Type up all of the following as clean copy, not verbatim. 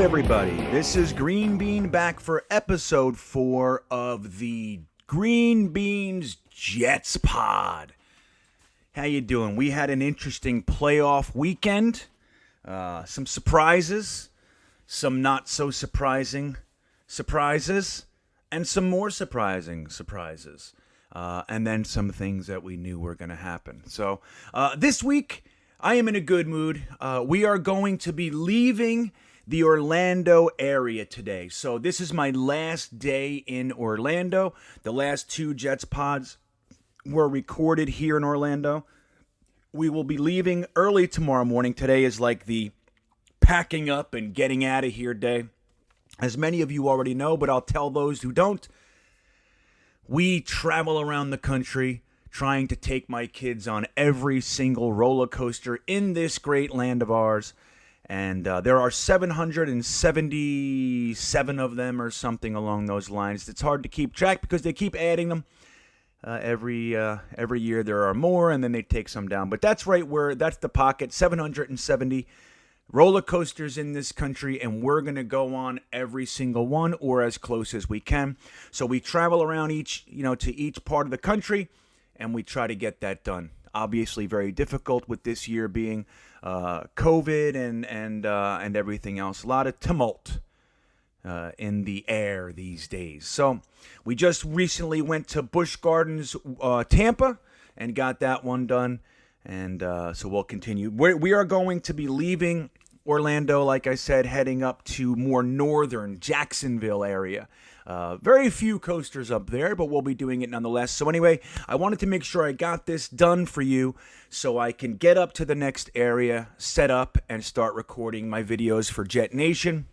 everybody. This is Green Bean back for episode 4 of the GreenBean's Jets pod. How you doing? We had an interesting playoff weekend. Some surprises, some not so surprising surprises, and some more surprising surprises. And then some things that we knew were going to happen. So this week, I am in a good mood. We are going to be leaving the Orlando area today. So this is my last day in Orlando. The last 2 Jets pods were recorded here in Orlando. We will be leaving early tomorrow morning. Today is like the packing up and getting out of here day. As many of you already know, but I'll tell those who don't. We travel around the country trying to take my kids on every single roller coaster in this great land of ours. And there are 777 of them or something along those lines. It's hard to keep track because they keep adding them. Every year there are more, and then they take some down. But that's that's the pocket, 770 roller coasters in this country, and we're going to go on every single one or as close as we can. So we travel around to each part of the country, and we try to get that done. Obviously very difficult with this year being COVID and everything else. A lot of tumult in the air these days. So we just recently went to Busch Gardens, Tampa, and got that one done. And so we'll continue. We are going to be leaving Orlando, like I said, heading up to more northern Jacksonville area. Very few coasters up there, but we'll be doing it nonetheless. So anyway, I wanted to make sure I got this done for you so I can get up to the next area, set up, and start recording my videos for Jetnation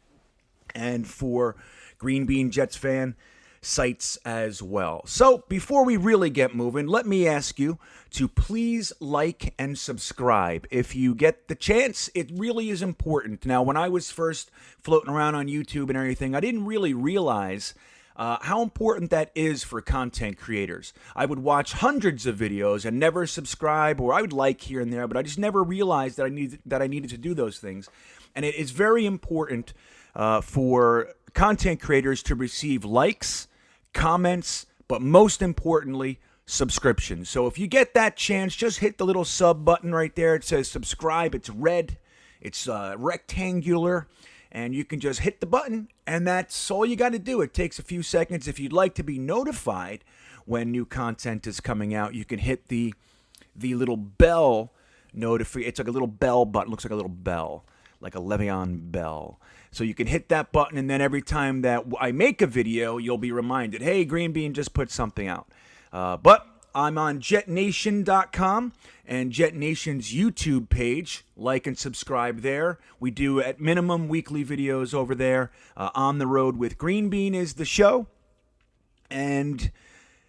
and for Green Bean Jetsfan sites as well. So before we really get moving, let me ask you to please like and subscribe. If you get the chance, it really is important. Now, when I was first floating around on YouTube and everything, I didn't really realize how important that is for content creators. I would watch hundreds of videos and never subscribe, or I would like here and there, but I just never realized that I needed to do those things. And it is very important for content creators to receive likes, comments, but most importantly, subscriptions. So if you get that chance, just hit the little sub button right there. It says subscribe. It's red. It's rectangular. And you can just hit the button, and that's all you got to do. It takes a few seconds. If you'd like to be notified when new content is coming out, you can hit the little bell It's like a little bell button. Looks like a little bell, like a Le'Veon bell. So you can hit that button, and then every time that I make a video, you'll be reminded, hey, Green Bean just put something out. But I'm on Jetnation.com and Jetnation's YouTube page. Like and subscribe there. We do at minimum weekly videos over there. On the Road with Green Bean is the show. And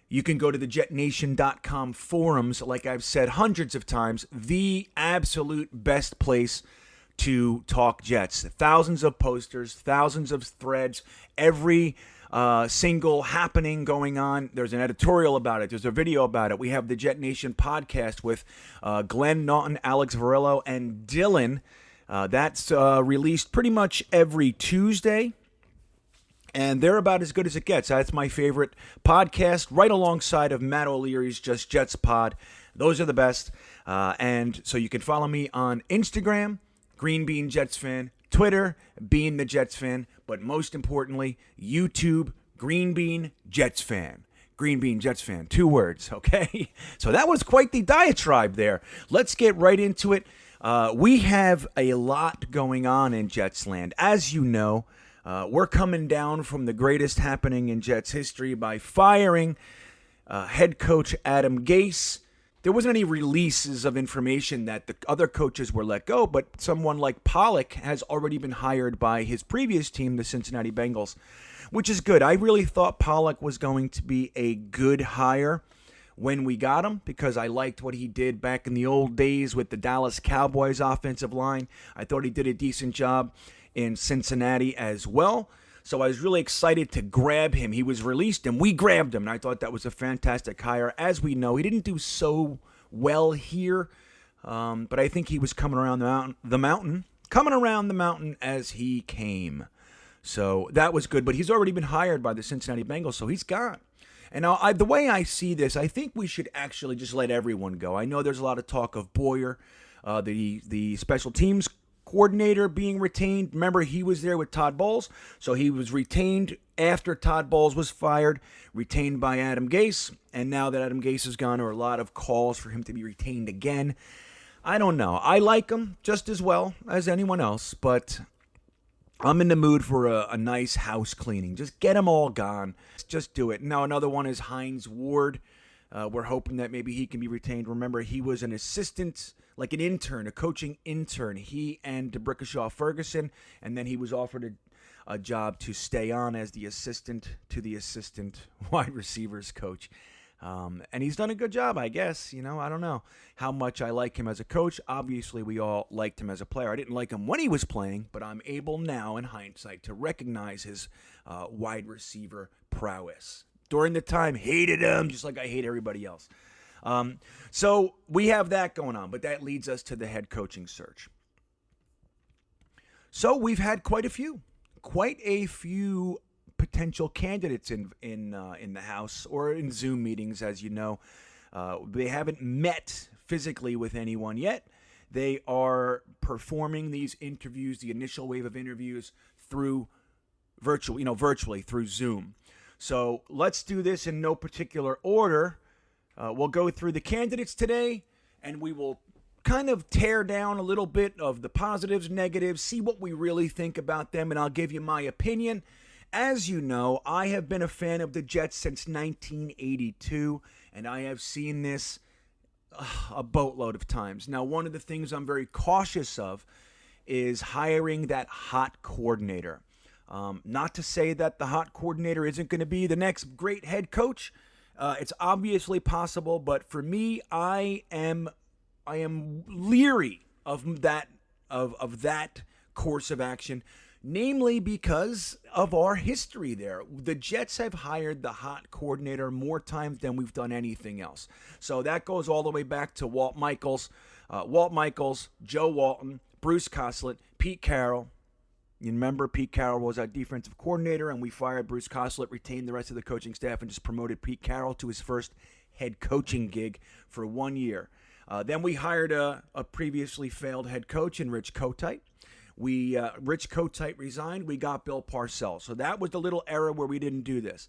you can go to the Jetnation.com forums, like I've said hundreds of times, the absolute best place to talk Jets. Thousands of posters, thousands of threads, every single happening going on. There's an editorial about it. There's a video about it. We have the Jet Nation podcast with Glenn Naughton, Alex Varillo, and Dylan. That's released pretty much every Tuesday. And they're about as good as it gets. That's my favorite podcast, right alongside of Matt O'Leary's Just Jets pod. Those are the best. And so you can follow me on Instagram, Green Bean Jets Fan, Twitter, Bean the Jets Fan, but most importantly, YouTube, Green Bean Jets Fan. Green Bean Jets Fan, 2 words, okay? So that was quite the diatribe there. Let's get right into it. We have a lot going on in Jets land. As you know, we're coming down from the greatest happening in Jets history by firing head coach Adam Gase. There wasn't any releases of information that the other coaches were let go, but someone like Pollock has already been hired by his previous team, the Cincinnati Bengals, which is good. I really thought Pollock was going to be a good hire when we got him because I liked what he did back in the old days with the Dallas Cowboys offensive line. I thought he did a decent job in Cincinnati as well. So I was really excited to grab him. He was released, and we grabbed him, and I thought that was a fantastic hire. As we know, he didn't do so well here, but I think he was coming around the mountain as he came. So that was good, but he's already been hired by the Cincinnati Bengals, so he's gone. And now, the way I see this, I think we should actually just let everyone go. I know there's a lot of talk of Boyer, the special teams coordinator, being retained. Remember, he was there with Todd Bowles, so he was retained after Todd Bowles was fired, retained by Adam Gase. And now that Adam Gase is gone, there are a lot of calls for him to be retained again. I don't know. I like him just as well as anyone else, but I'm in the mood for a nice house cleaning. Just get them all gone. Just do it. Now, another one is Hines Ward. We're hoping that maybe he can be retained. Remember, he was an assistant, like an intern, a coaching intern. He and DeBrickashaw Ferguson, and then he was offered a job to stay on as the assistant to the assistant wide receivers coach. And he's done a good job, I guess. I don't know how much I like him as a coach. Obviously, we all liked him as a player. I didn't like him when he was playing, but I'm able now, in hindsight, to recognize his wide receiver prowess. During the time, hated him, just like I hate everybody else. So we have that going on, but that leads us to the head coaching search. So we've had quite a few potential candidates in the House or in Zoom meetings, as you know. They haven't met physically with anyone yet. They are performing these interviews, the initial wave of interviews, through virtually through Zoom. So let's do this in no particular order. We'll go through the candidates today, and we will kind of tear down a little bit of the positives, negatives, see what we really think about them, and I'll give you my opinion. As you know, I have been a fan of the Jets since 1982, and I have seen this a boatload of times. Now, one of the things I'm very cautious of is hiring that hot coordinator. Not to say that the hot coordinator isn't going to be the next great head coach. It's obviously possible, but for me, I am leery of that course of action. Namely because of our history there. The Jets have hired the hot coordinator more times than we've done anything else. So that goes all the way back to Walt Michaels, Joe Walton, Bruce Coslett, Pete Carroll. You remember Pete Carroll was our defensive coordinator, and we fired Bruce Coslett, retained the rest of the coaching staff, and just promoted Pete Carroll to his first head coaching gig for 1 year. Then we hired a previously failed head coach in Rich Kotite. Rich Kotite resigned. We got Bill Parcells. So that was the little era where we didn't do this.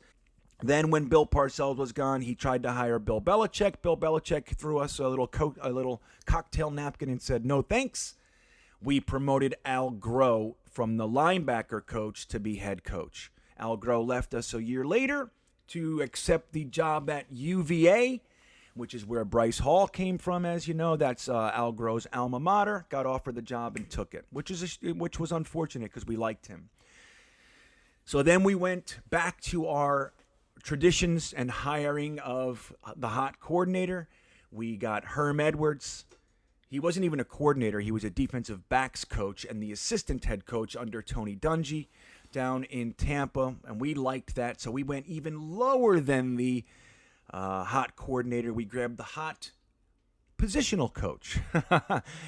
Then when Bill Parcells was gone, he tried to hire Bill Belichick. Bill Belichick threw us a little cocktail napkin and said, no thanks. We promoted Al Groh from the linebacker coach to be head coach. Al Groh left us a year later to accept the job at UVA, which is where Bryce Hall came from, as you know. That's Al Groh's alma mater. Got offered the job and took it, which was unfortunate because we liked him. So then we went back to our traditions and hiring of the hot coordinator. We got Herm Edwards. He wasn't even a coordinator. He was a defensive backs coach and the assistant head coach under Tony Dungy down in Tampa, and we liked that. So we went even lower than the hot coordinator. We grabbed the hot positional coach,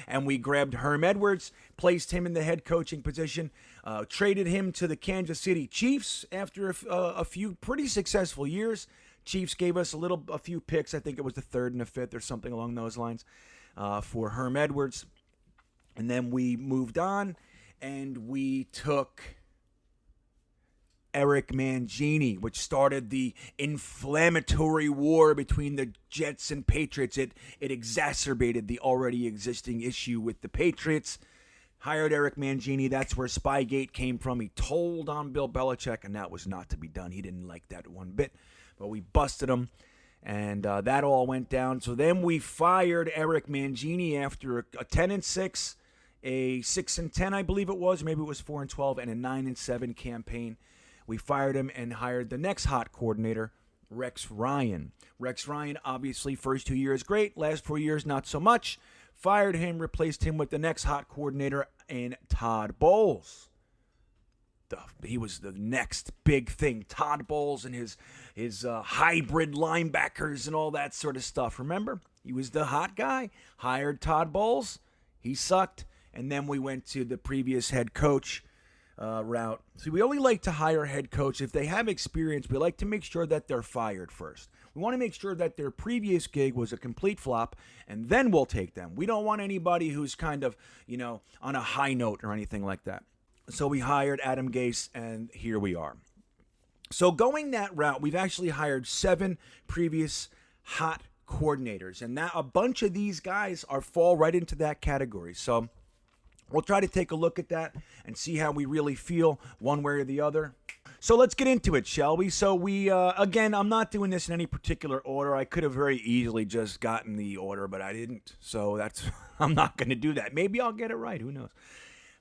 and we grabbed Herm Edwards, placed him in the head coaching position, traded him to the Kansas City Chiefs after a few pretty successful years. Chiefs gave us a few picks. I think it was the 3rd and the 5th or something along those lines for Herm Edwards. And then we moved on, and we took Eric Mangini, which started the inflammatory war between the Jets and Patriots. It exacerbated the already existing issue with the Patriots. Hired Eric Mangini. That's where Spygate came from. He told on Bill Belichick, and that was not to be done. He didn't like that one bit. But we busted him, and that all went down. So then we fired Eric Mangini after a 10-6, a 6-10, I believe it was. Maybe it was 4-12, and a 9-7 campaign. We fired him and hired the next hot coordinator, Rex Ryan. Rex Ryan, obviously, first 2 years, great. Last 4 years, not so much. Fired him, replaced him with the next hot coordinator in Todd Bowles. He was the next big thing. Todd Bowles and his hybrid linebackers and all that sort of stuff. Remember? He was the hot guy. Hired Todd Bowles. He sucked. And then we went to the previous head coach, route. So we only like to hire a head coach if they have experience. We like to make sure that they're fired first. We want to make sure that their previous gig was a complete flop, and then we'll take them. We don't want anybody who's kind of, on a high note or anything like that. So we hired Adam Gase, and here we are. So going that route, we've actually hired 7 previous hot coordinators, and now a bunch of these guys fall right into that category. So we'll try to take a look at that and see how we really feel one way or the other. So let's get into it, shall we? So again, I'm not doing this in any particular order. I could have very easily just gotten the order, but I didn't. So I'm not going to do that. Maybe I'll get it right. Who knows?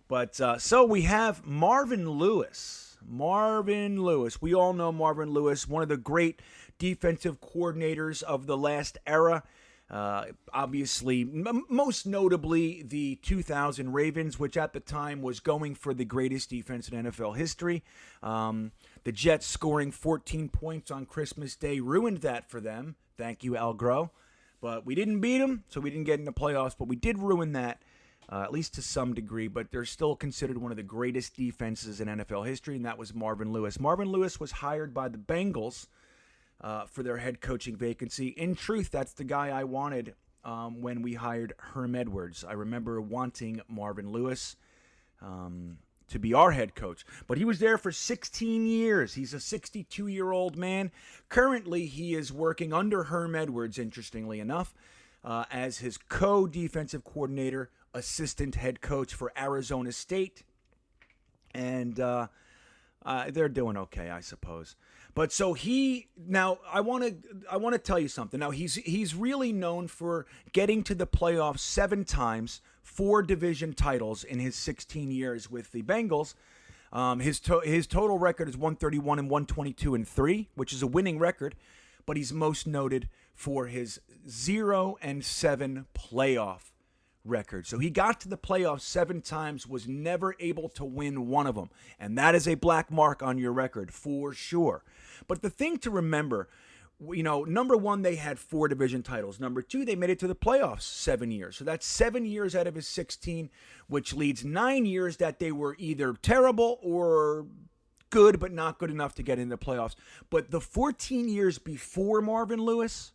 But so we have Marvin Lewis. Marvin Lewis. We all know Marvin Lewis, one of the great defensive coordinators of the last era. Obviously, most notably the 2000 Ravens, which at the time was going for the greatest defense in NFL history. The Jets scoring 14 points on Christmas Day ruined that for them. Thank you, Al Groh. But we didn't beat them, so we didn't get in the playoffs, but we did ruin that, at least to some degree. But they're still considered one of the greatest defenses in NFL history, and that was Marvin Lewis. Marvin Lewis was hired by the Bengals for their head coaching vacancy. In truth, that's the guy I wanted when we hired Herm Edwards. I remember wanting Marvin Lewis to be our head coach. But he was there for 16 years. He's a 62-year-old man. Currently, he is working under Herm Edwards, interestingly enough, as his co-defensive coordinator, assistant head coach for Arizona State. And they're doing okay, I suppose. But so I want to tell you something. Now he's really known for getting to the playoffs 7 times, 4 division titles in his 16 years with the Bengals. His total record is 131 and 122 and 3, which is a winning record. But he's most noted for his 0-7 playoff record. So he got to the playoffs 7 times, was never able to win one of them. And that is a black mark on your record for sure. But the thing to remember, number 1, they had 4 division titles. Number 2, they made it to the playoffs 7 years. So that's 7 years out of his 16, which leads 9 years that they were either terrible or good, but not good enough to get in the playoffs. But the 14 years before Marvin Lewis,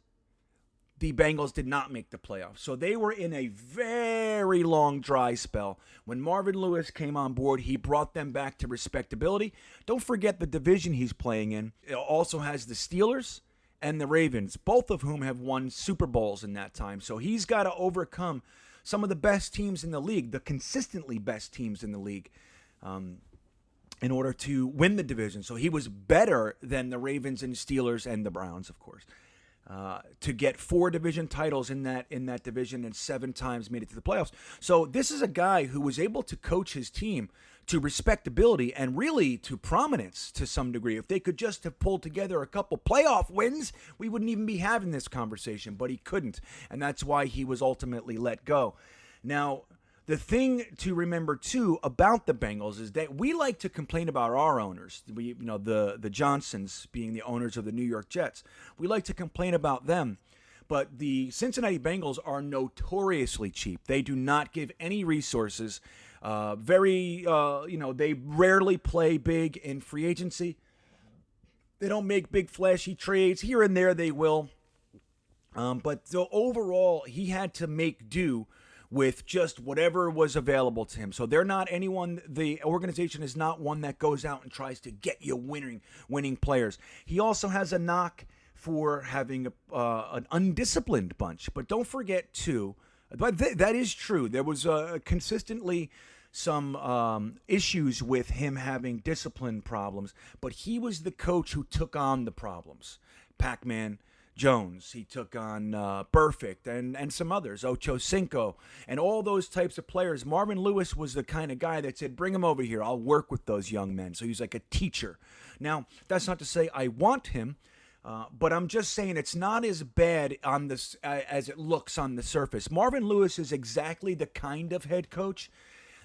the Bengals did not make the playoffs. So they were in a very long dry spell. When Marvin Lewis came on board, he brought them back to respectability. Don't forget the division he's playing in. It also has the Steelers and the Ravens, both of whom have won Super Bowls in that time. So he's got to overcome some of the best teams in the league, the consistently best teams in the league, in order to win the division. So he was better than the Ravens and Steelers and the Browns, of course. To get 4 division titles in that division and 7 times made it to the playoffs. So this is a guy who was able to coach his team to respectability and really to prominence to some degree. If they could just have pulled together a couple playoff wins, we wouldn't even be having this conversation, but he couldn't. And that's why he was ultimately let go. Now, the thing to remember, too, about the Bengals is that we like to complain about our owners. The Johnsons being the owners of the New York Jets. We like to complain about them. But the Cincinnati Bengals are notoriously cheap. They do not give any resources. They rarely play big in free agency. They don't make big flashy trades. Here and there they will. But so overall, he had to make do with just whatever was available to him. So they're not anyone, the organization is not one that goes out and tries to get you winning players. He also has a knock for having an undisciplined bunch. But don't forget, too, but that is true. There was consistently some issues with him having discipline problems, but he was the coach who took on the problems. Pac-Man Jones, he took on Perfect and some others, Ocho Cinco, and all those types of players. Marvin Lewis was the kind of guy that said, bring him over here, I'll work with those young men. So he's like a teacher. Now, that's not to say I want him, but I'm just saying it's not as bad on this as it looks on the surface. Marvin Lewis is exactly the kind of head coach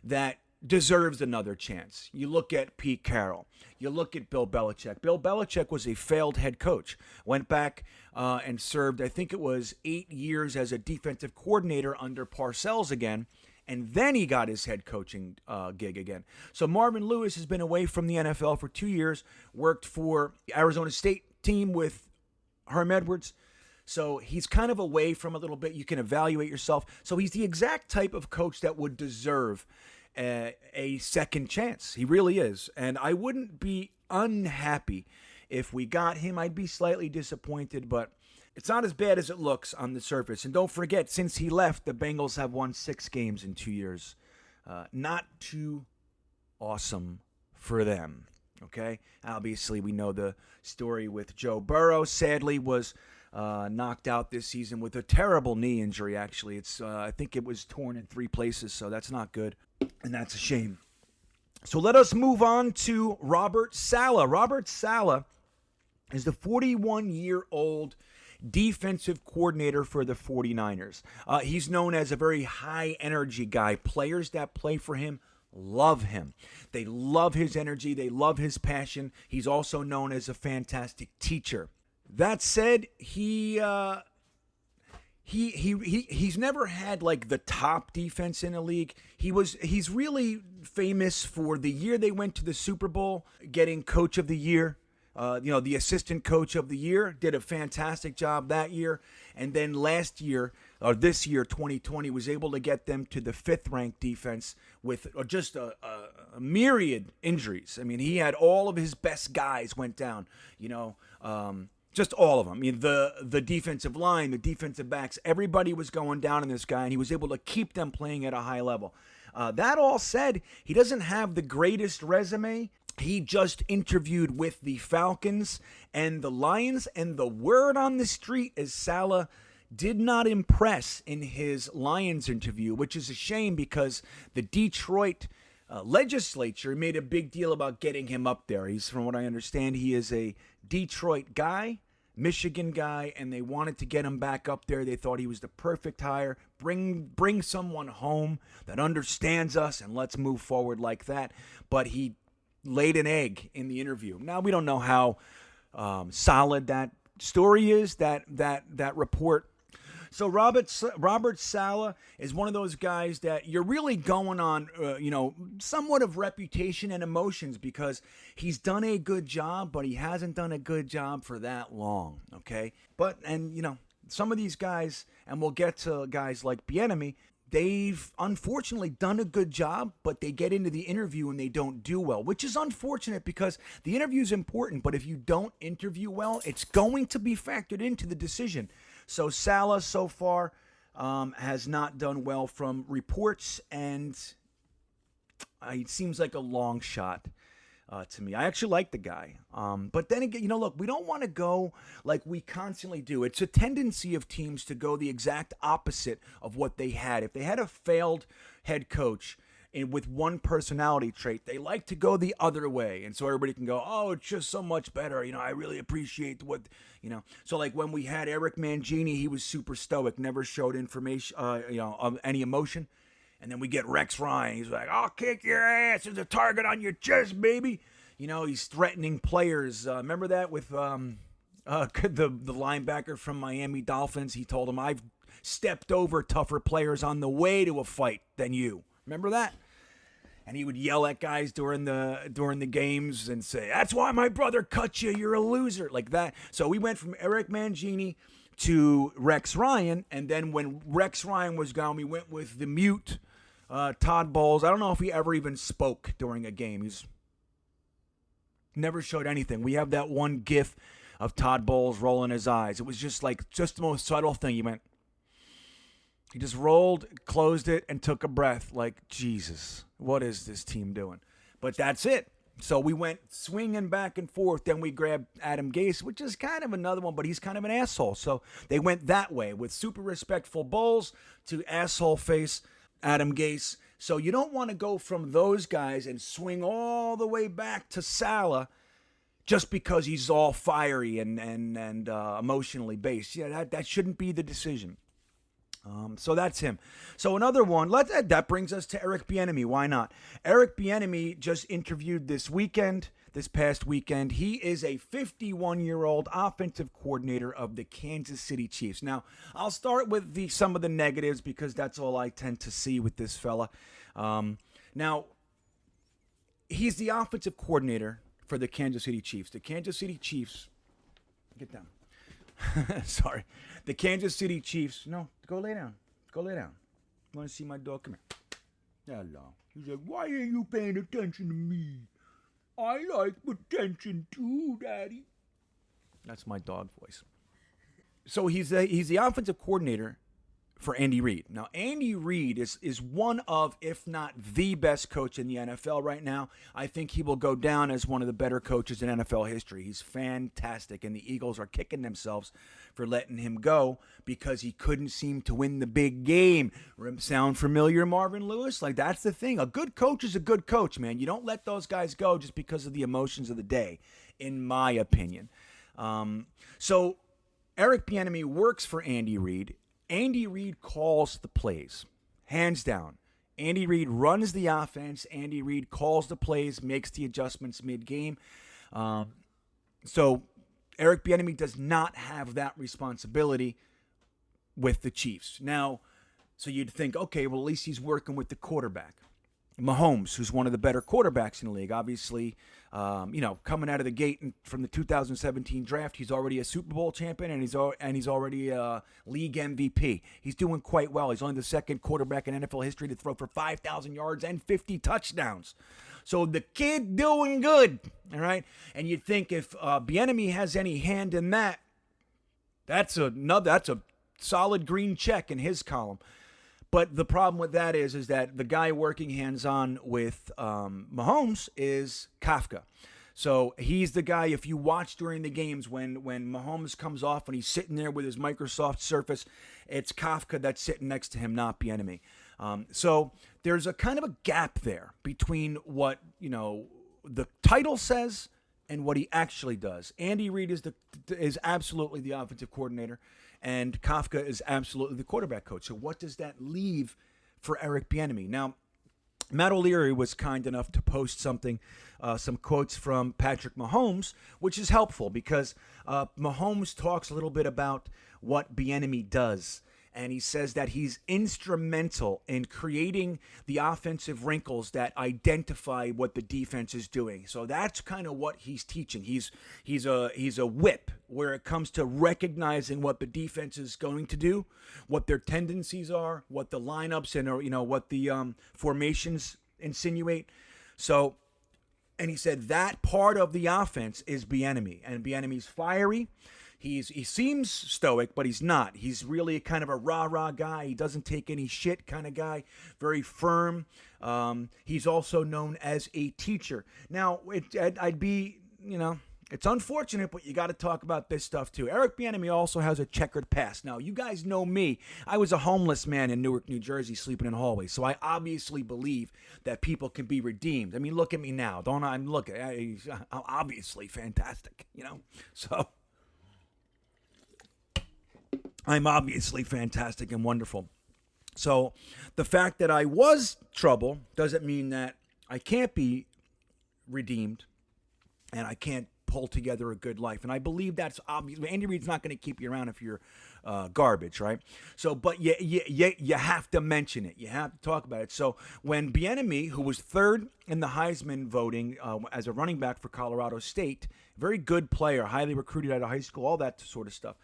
that deserves another chance. You look at Pete Carroll. You look at Bill Belichick. Bill Belichick was a failed head coach. Went back and served, I think it was 8 years as a defensive coordinator under Parcells again, and then he got his head coaching gig again. So Marvin Lewis has been away from the NFL for 2 years, worked for the Arizona State team with Herm Edwards. So he's kind of away from a little bit. You can evaluate yourself. So he's the exact type of coach that would deserve a second chance. He really is. And I wouldn't be unhappy if we got him. I'd be slightly disappointed, but it's not as bad as it looks on the surface. And don't forget, since he left, the Bengals have won 6 games in 2 years. Not too awesome for them, okay? Obviously, we know the story with Joe Burrow. Sadly, was knocked out this season with a terrible knee injury, actually. I think it was torn in 3 places, so that's not good, and that's a shame. So let us move on to Robert Saleh. Robert Saleh is the 41-year-old defensive coordinator for the 49ers. He's known as a very high-energy guy. Players that play for him love him. They love his energy. They love his passion. He's also known as a fantastic teacher. That said, he's never had like the top defense in the league. He's really famous for the year they went to the Super Bowl, getting Coach of the Year. The assistant coach of the year, did a fantastic job that year. And then this year, 2020, was able to get them to the 5th-ranked defense with just a myriad injuries. I mean, he had all of his best guys went down, just all of them. I mean, the defensive line, the defensive backs, everybody was going down on this guy, and he was able to keep them playing at a high level. That all said, he doesn't have the greatest resume. He just interviewed with the Falcons and the Lions, and the word on the street is Saleh did not impress in his Lions interview, which is a shame because the Detroit legislature made a big deal about getting him up there. From what I understand, he is a Detroit guy, Michigan guy, and they wanted to get him back up there. They thought he was the perfect hire. Bring someone home that understands us, and let's move forward like that. But he laid an egg in the interview. Now, we don't know how solid that story is, that report. So Robert Saleh is one of those guys that you're really going on, somewhat of reputation and emotions, because he's done a good job, but he hasn't done a good job for that long, okay? Some of these guys, and we'll get to guys like Bienemy, they've unfortunately done a good job, but they get into the interview and they don't do well, which is unfortunate because the interview is important. But if you don't interview well, it's going to be factored into the decision. So Saleh so far has not done well from reports, and it seems like a long shot to me. I actually like the guy. But then again, look, we don't want to go like we constantly do. It's a tendency of teams to go the exact opposite of what they had. If they had a failed head coach with one personality trait, they like to go the other way. And so everybody can go, oh, it's just so much better. I really appreciate So like when we had Eric Mangini, he was super stoic, never showed information, of any emotion. And then we get Rex Ryan. He's like, I'll kick your ass. There's a target on your chest, baby. He's threatening players. Remember that with the linebacker from Miami Dolphins? He told him, I've stepped over tougher players on the way to a fight than you. Remember that? And he would yell at guys during the games and say, that's why my brother cut you. You're a loser. Like that. So we went from Eric Mangini to Rex Ryan. And then when Rex Ryan was gone, we went with the mute Todd Bowles. I don't know if he ever even spoke during a game. He's never showed anything. We have that one gif of Todd Bowles rolling his eyes. It was just the most subtle thing. He just rolled, closed it, and took a breath like, Jesus, what is this team doing? But that's it. So we went swinging back and forth. Then we grabbed Adam Gase, which is kind of another one, but he's kind of an asshole. So they went that way with super respectful Bowles to asshole face Adam Gase. So you don't want to go from those guys and swing all the way back to Saleh just because he's all fiery and emotionally based. Yeah, that shouldn't be the decision. So that's him. So another one, that brings us to Eric Bienemy. Why not? Eric Bienemy just interviewed this weekend. this past weekend. He is a 51-year-old offensive coordinator of the Kansas City Chiefs. Now, I'll start with some of the negatives because that's all I tend to see with this fella. Now, he's the offensive coordinator for the Kansas City Chiefs. The Kansas City Chiefs, get down. Sorry. The Kansas City Chiefs, no, go lay down. Go lay down. You want to see my dog? Come here. Hello. He's like, why are you paying attention to me? I like attention too, Daddy. That's my dog voice. So he's the offensive coordinator for Andy Reid. Now, Andy Reid is one of, if not the best coach in the NFL right now. I think he will go down as one of the better coaches in NFL history. He's fantastic, and the Eagles are kicking themselves for letting him go because he couldn't seem to win the big game. Sound familiar, Marvin Lewis? Like, that's the thing. A good coach is a good coach, man. You don't let those guys go just because of the emotions of the day, in my opinion. So Eric Bienemy works for Andy Reid. Andy Reid calls the plays, hands down. Andy Reid runs the offense. Andy Reid calls the plays, makes the adjustments mid-game. So Eric Bieniemy does not have that responsibility with the Chiefs. Now, so you'd think, okay, well, at least he's working with the quarterback. Mahomes, who's one of the better quarterbacks in the league, obviously, coming out of the gate from the 2017 draft, he's already a Super Bowl champion and he's already a league MVP. He's doing quite well. He's only the second quarterback in NFL history to throw for 5,000 yards and 50 touchdowns. So the kid doing good, all right. And you'd think if Bienemy has any hand in that, that's a solid green check in his column. But the problem with that is that the guy working hands-on with Mahomes is Kafka. So he's the guy, if you watch during the games when Mahomes comes off and he's sitting there with his Microsoft Surface, it's Kafka that's sitting next to him, not Bienemy. So there's a kind of a gap there between what, the title says and what he actually does. Andy Reid is absolutely the offensive coordinator, and Kafka is absolutely the quarterback coach. So what does that leave for Eric Bienemy? Now, Matt O'Leary was kind enough to post some quotes from Patrick Mahomes, which is helpful because Mahomes talks a little bit about what Bienemy does. And he says that he's instrumental in creating the offensive wrinkles that identify what the defense is doing. So that's kind of what he's teaching. He's a whip where it comes to recognizing what the defense is going to do, what their tendencies are, what the lineups and what the formations insinuate. So, and he said that part of the offense is Bienemy, and Bienemy's fiery. He seems stoic, but he's not. He's really kind of a rah-rah guy. He doesn't take any shit kind of guy. Very firm. He's also known as a teacher. Now, I'd be, it's unfortunate, but you got to talk about this stuff too. Eric Bienemy also has a checkered past. Now, you guys know me. I was a homeless man in Newark, New Jersey, sleeping in hallways. So I obviously believe that people can be redeemed. I mean, look at me now. Don't I? Look, I'm obviously fantastic, So I'm obviously fantastic and wonderful. So the fact that I was trouble doesn't mean that I can't be redeemed and I can't pull together a good life. And I believe that's obvious. Andy Reid's not going to keep you around if you're garbage, right? So, but you have to mention it. You have to talk about it. So when Bienemy, who was third in the Heisman voting as a running back for Colorado State, very good player, highly recruited out of high school, all that sort of stuff.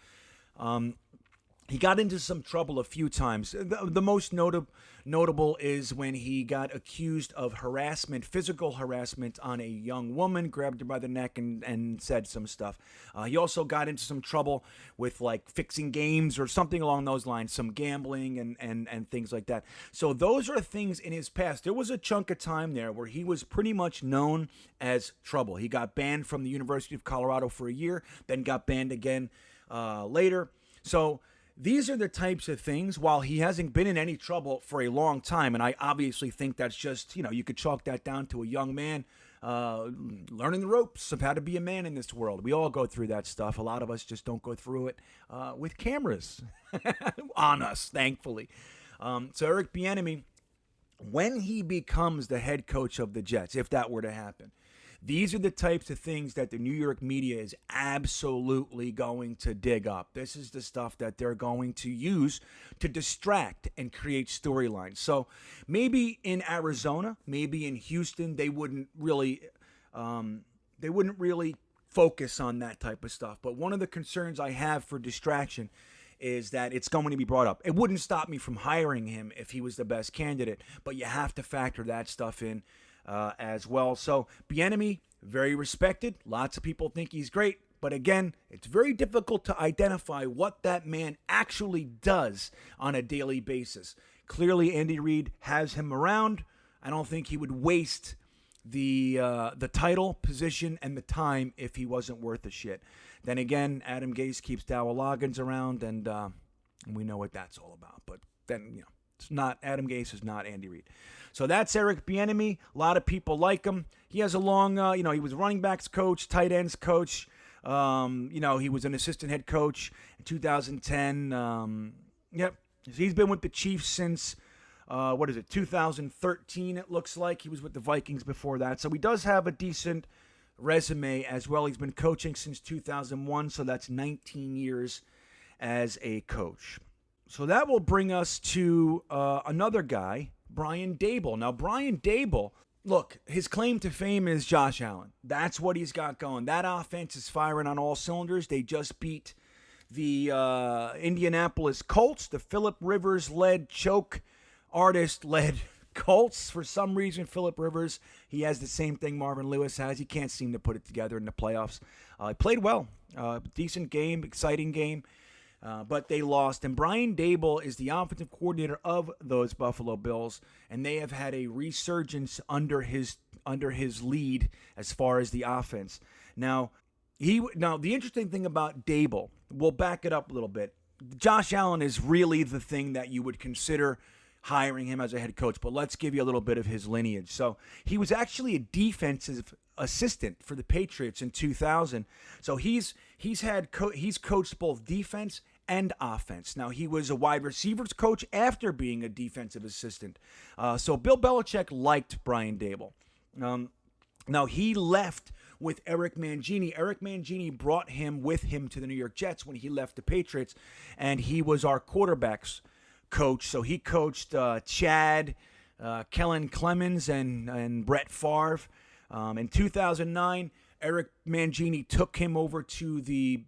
He got into some trouble a few times. The most notable is when he got accused of harassment, physical harassment on a young woman, grabbed her by the neck and said some stuff. He also got into some trouble with like fixing games or something along those lines, some gambling and things like that. So those are things in his past. There was a chunk of time there where he was pretty much known as trouble. He got banned from the University of Colorado for a year, then got banned again later. So these are the types of things, while he hasn't been in any trouble for a long time, and I obviously think that's just, you could chalk that down to a young man learning the ropes of how to be a man in this world. We all go through that stuff. A lot of us just don't go through it with cameras on us, thankfully. So Eric Bienemy, when he becomes the head coach of the Jets, if that were to happen, These are the types of things that the New York media is absolutely going to dig up. This is the stuff that they're going to use to distract and create storylines. So maybe in Arizona, maybe in Houston, they wouldn't really focus on that type of stuff. But one of the concerns I have for distraction is that it's going to be brought up. It wouldn't stop me from hiring him if he was the best candidate, but you have to factor that stuff in as well. So Bienemy, very respected. Lots of people think he's great. But again, it's very difficult to identify what that man actually does on a daily basis. Clearly, Andy Reid has him around. I don't think he would waste the title, position, and the time if he wasn't worth a shit. Then again, Adam Gase keeps Daboll Loggins around, and we know what that's all about. But then, it's not, Adam Gase is not Andy Reid. So that's Eric Bienemy. A lot of people like him. He has a long, he was running backs coach, tight ends coach. He was an assistant head coach in 2010. He's been with the Chiefs since 2013, it looks like. He was with the Vikings before that. So he does have a decent resume as well. He's been coaching since 2001, so that's 19 years as a coach. So that will bring us to another guy, Brian Daboll. Now, Brian Daboll, look, his claim to fame is Josh Allen. That's what he's got going. That offense is firing on all cylinders. They just beat the Indianapolis Colts, the Phillip Rivers-led choke artist-led Colts. For some reason, Phillip Rivers, he has the same thing Marvin Lewis has. He can't seem to put it together in the playoffs. He played well. Decent game, exciting game, but they lost. And Brian Daboll is the offensive coordinator of those Buffalo Bills, and they have had a resurgence under his lead as far as the offense. Now, the interesting thing about Daboll, we'll back it up a little bit. Josh Allen is really the thing that you would consider hiring him as a head coach, but let's give you a little bit of his lineage. So he was actually a defensive assistant for the Patriots in 2000. So he's coached both defense and offense. Now, he was a wide receivers coach after being a defensive assistant. So Bill Belichick liked Brian Daboll. Now, he left with Eric Mangini. Eric Mangini brought him with him to the New York Jets when he left the Patriots, and he was our quarterbacks coach. So he coached Chad, Kellen Clemens, and Brett Favre. In 2009, Eric Mangini took him over to the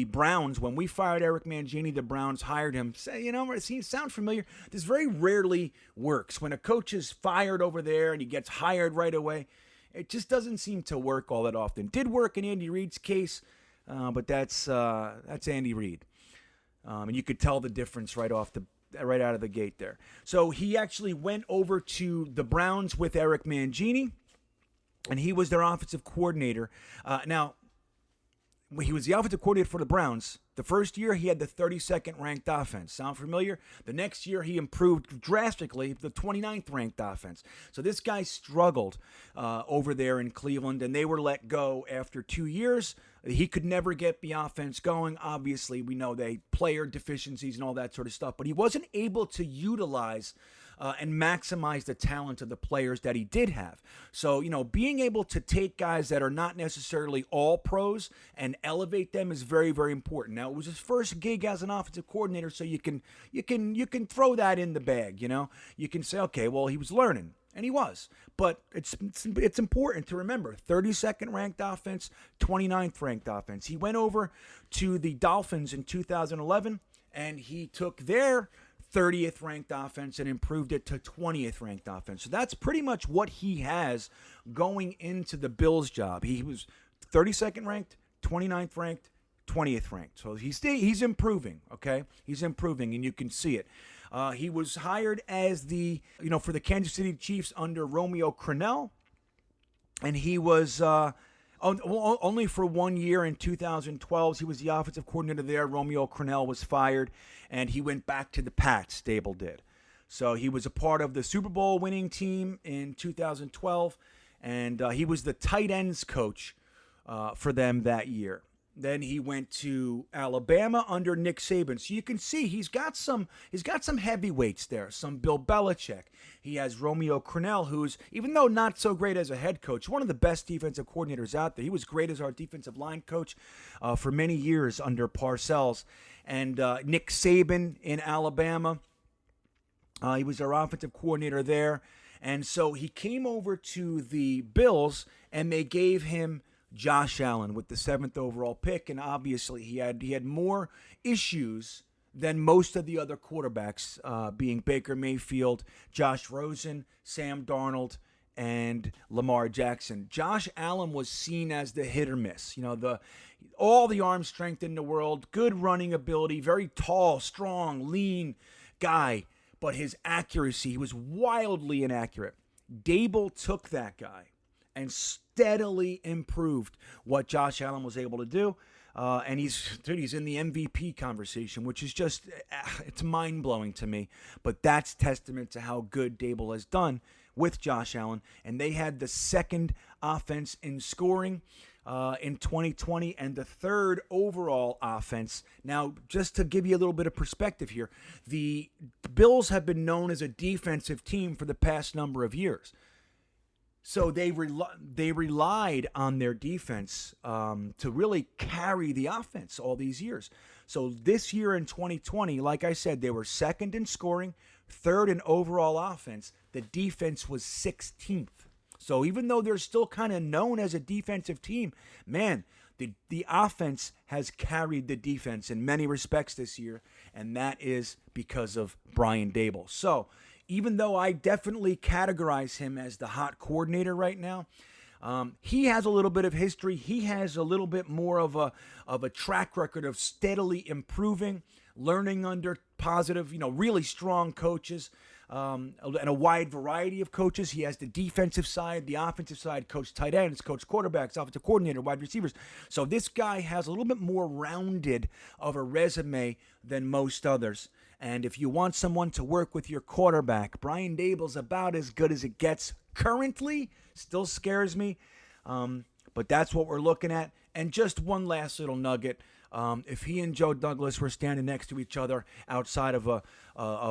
Browns. When we fired Eric Mangini, the Browns hired him. Sound familiar? This very rarely works. When a coach is fired over there and he gets hired right away, it just doesn't seem to work all that often. Did work in Andy Reid's case, but that's Andy Reid. And you could tell the difference right out of the gate there. So he actually went over to the Browns with Eric Mangini, and he was their offensive coordinator. Now, when he was the offensive coordinator for the Browns, the first year he had the 32nd ranked offense. Sound familiar? The next year he improved drastically, the 29th ranked offense. So this guy struggled over there in Cleveland, and they were let go after 2 years. He could never get the offense going. Obviously, we know they player deficiencies and all that sort of stuff, but he wasn't able to utilize and maximize the talent of the players that he did have. So, being able to take guys that are not necessarily all pros and elevate them is very, very important. Now, it was his first gig as an offensive coordinator, so you can throw that in the bag. You can say, okay, well, he was learning. And he was. But it's important to remember, 32nd ranked offense, 29th ranked offense. He went over to the Dolphins in 2011, and he took their 30th ranked offense and improved it to 20th ranked offense. So that's pretty much what he has going into the Bills job. He was 32nd ranked, 29th ranked, 20th ranked. So he's improving, okay? He's improving, and you can see it. He was hired as for the Kansas City Chiefs under Romeo Crennel, and he was only for 1 year in 2012. He was the offensive coordinator there. Romeo Crennel was fired, and he went back to the Pats, Daboll did. So he was a part of the Super Bowl winning team in 2012, and he was the tight ends coach for them that year. Then he went to Alabama under Nick Saban. So you can see he's got some heavyweights there. Some Bill Belichick. He has Romeo Crennel, who's, even though not so great as a head coach, one of the best defensive coordinators out there. He was great as our defensive line coach for many years under Parcells. And Nick Saban in Alabama. He was our offensive coordinator there. And so he came over to the Bills, and they gave him Josh Allen with the 7th overall pick. And obviously he had more issues than most of the other quarterbacks, being Baker Mayfield, Josh Rosen, Sam Darnold, and Lamar Jackson. Josh Allen was seen as the hit or miss. All the arm strength in the world, good running ability, very tall, strong, lean guy. But his accuracy, he was wildly inaccurate. Daboll took that guy and steadily improved what Josh Allen was able to do. And he's in the MVP conversation, which is just, it's mind-blowing to me. But that's testament to how good Daboll has done with Josh Allen. And they had the 2nd offense in scoring in 2020 and the 3rd overall offense. Now, just to give you a little bit of perspective here, the Bills have been known as a defensive team for the past number of years. So they relied on their defense to really carry the offense all these years. So this year in 2020, like I said, they were 2nd in scoring, 3rd in overall offense. The defense was 16th. So even though they're still kind of known as a defensive team, man, the offense has carried the defense in many respects this year, and that is because of Brian Daboll. So even though I definitely categorize him as the hot coordinator right now, he has a little bit of history. He has a little bit more of a track record of steadily improving, learning under positive, really strong coaches. And a wide variety of coaches. He has the defensive side, the offensive side, coach tight ends, coach quarterbacks, offensive coordinator, wide receivers. So this guy has a little bit more rounded of a resume than most others. And if you want someone to work with your quarterback, Brian Daboll's about as good as it gets currently. Still scares me. But that's what we're looking at. And just one last little nugget. If he and Joe Douglas were standing next to each other outside of a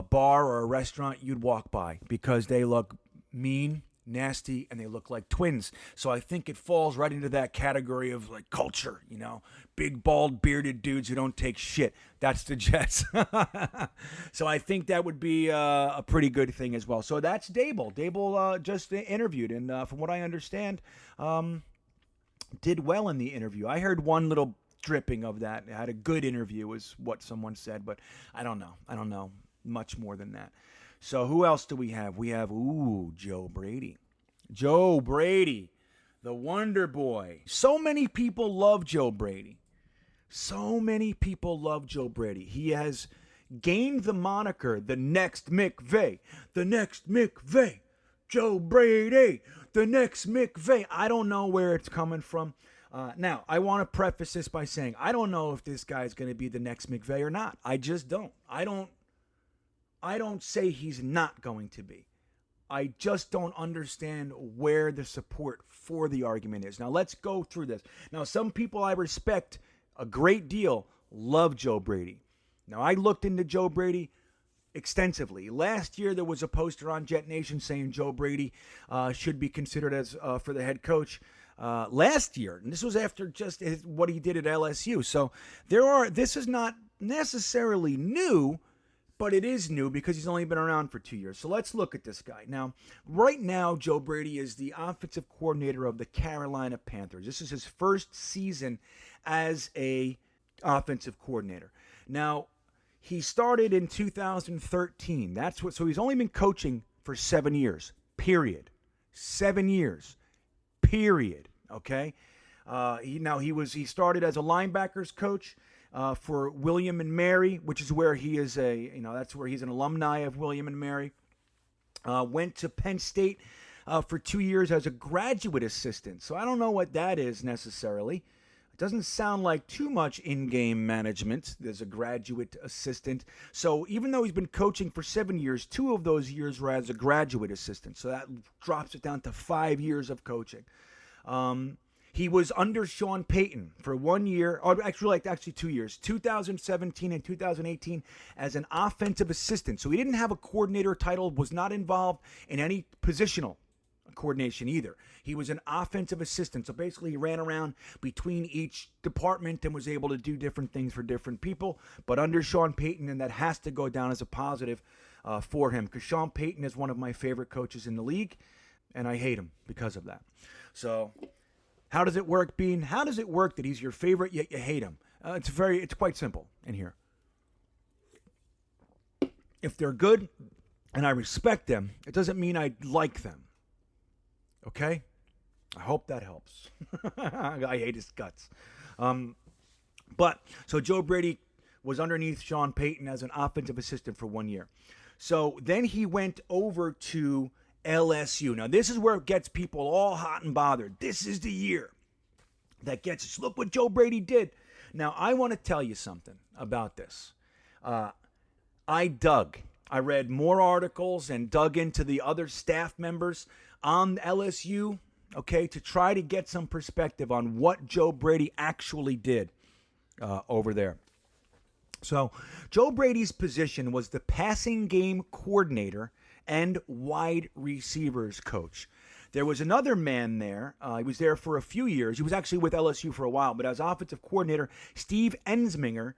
bar or a restaurant, you'd walk by because they look mean, nasty, and they look like twins. So I think it falls right into that category of like culture, big, bald, bearded dudes who don't take shit. That's the Jets. So I think that would be a pretty good thing as well. So that's Daboll. Daboll just interviewed, and from what I understand, did well in the interview. I heard one little dripping of that. It had a good interview is what someone said, but I don't know much more than that. So who else do we have? We have Joe Brady. Joe Brady, the Wonder Boy. So many people love Joe Brady. He has gained the moniker the next McVay. The next McVay. Joe Brady, the next McVay. I don't know where it's coming from. Now, I want to preface this by saying I don't know if this guy is going to be the next McVay or not. I just don't. I don't say he's not going to be. I just don't understand where the support for the argument is. Now, let's go through this. Now, some people I respect a great deal love Joe Brady. Now, I looked into Joe Brady extensively. Last year, there was a poster on Jetnation saying Joe Brady should be considered as for the head coach. Last year, and this was after just what he did at LSU. So this is not necessarily new, but it is new because he's only been around for 2 years. So let's look at this guy. Now, right now, Joe Brady is the offensive coordinator of the Carolina Panthers. This is his first season as a offensive coordinator. Now, he started in 2013. So he's only been coaching for 7 years, period. 7 years. Period. Okay. He started as a linebackers coach for William and Mary, which is where he is that's where he's an alumni of William and Mary. Went to Penn State for 2 years as a graduate assistant. So I don't know what that is necessarily. It doesn't sound like too much in-game management. There's a graduate assistant. So even though he's been coaching for 7 years, 2 of those years were as a graduate assistant. So that drops it down to 5 years of coaching. He was under Sean Payton for 1 year, or actually 2 years, 2017 and 2018, as an offensive assistant. So he didn't have a coordinator title, was not involved in any positional coordination either. He was an offensive assistant. So basically he ran around between each department and was able to do different things for different people. But under Sean Payton, and that has to go down as a positive for him, because Sean Payton is one of my favorite coaches in the league, and I hate him because of that. So how does it work, Bean? How does it work that he's your favorite yet you hate him? It's quite simple in here. If they're good and I respect them, it doesn't mean I like them. Okay? I hope that helps. I hate his guts. So Joe Brady was underneath Sean Payton as an offensive assistant for 1 year. So then he went over to LSU. Now, this is where it gets people all hot and bothered. This is the year that gets us. Look what Joe Brady did. Now, I want to tell you something about this. I read more articles and dug into the other staff members on LSU, okay, to try to get some perspective on what Joe Brady actually did over there. So, Joe Brady's position was the passing game coordinator and wide receivers coach. There was another man there. He was there for a few years. He was actually with LSU for a while, but as offensive coordinator, Steve Ensminger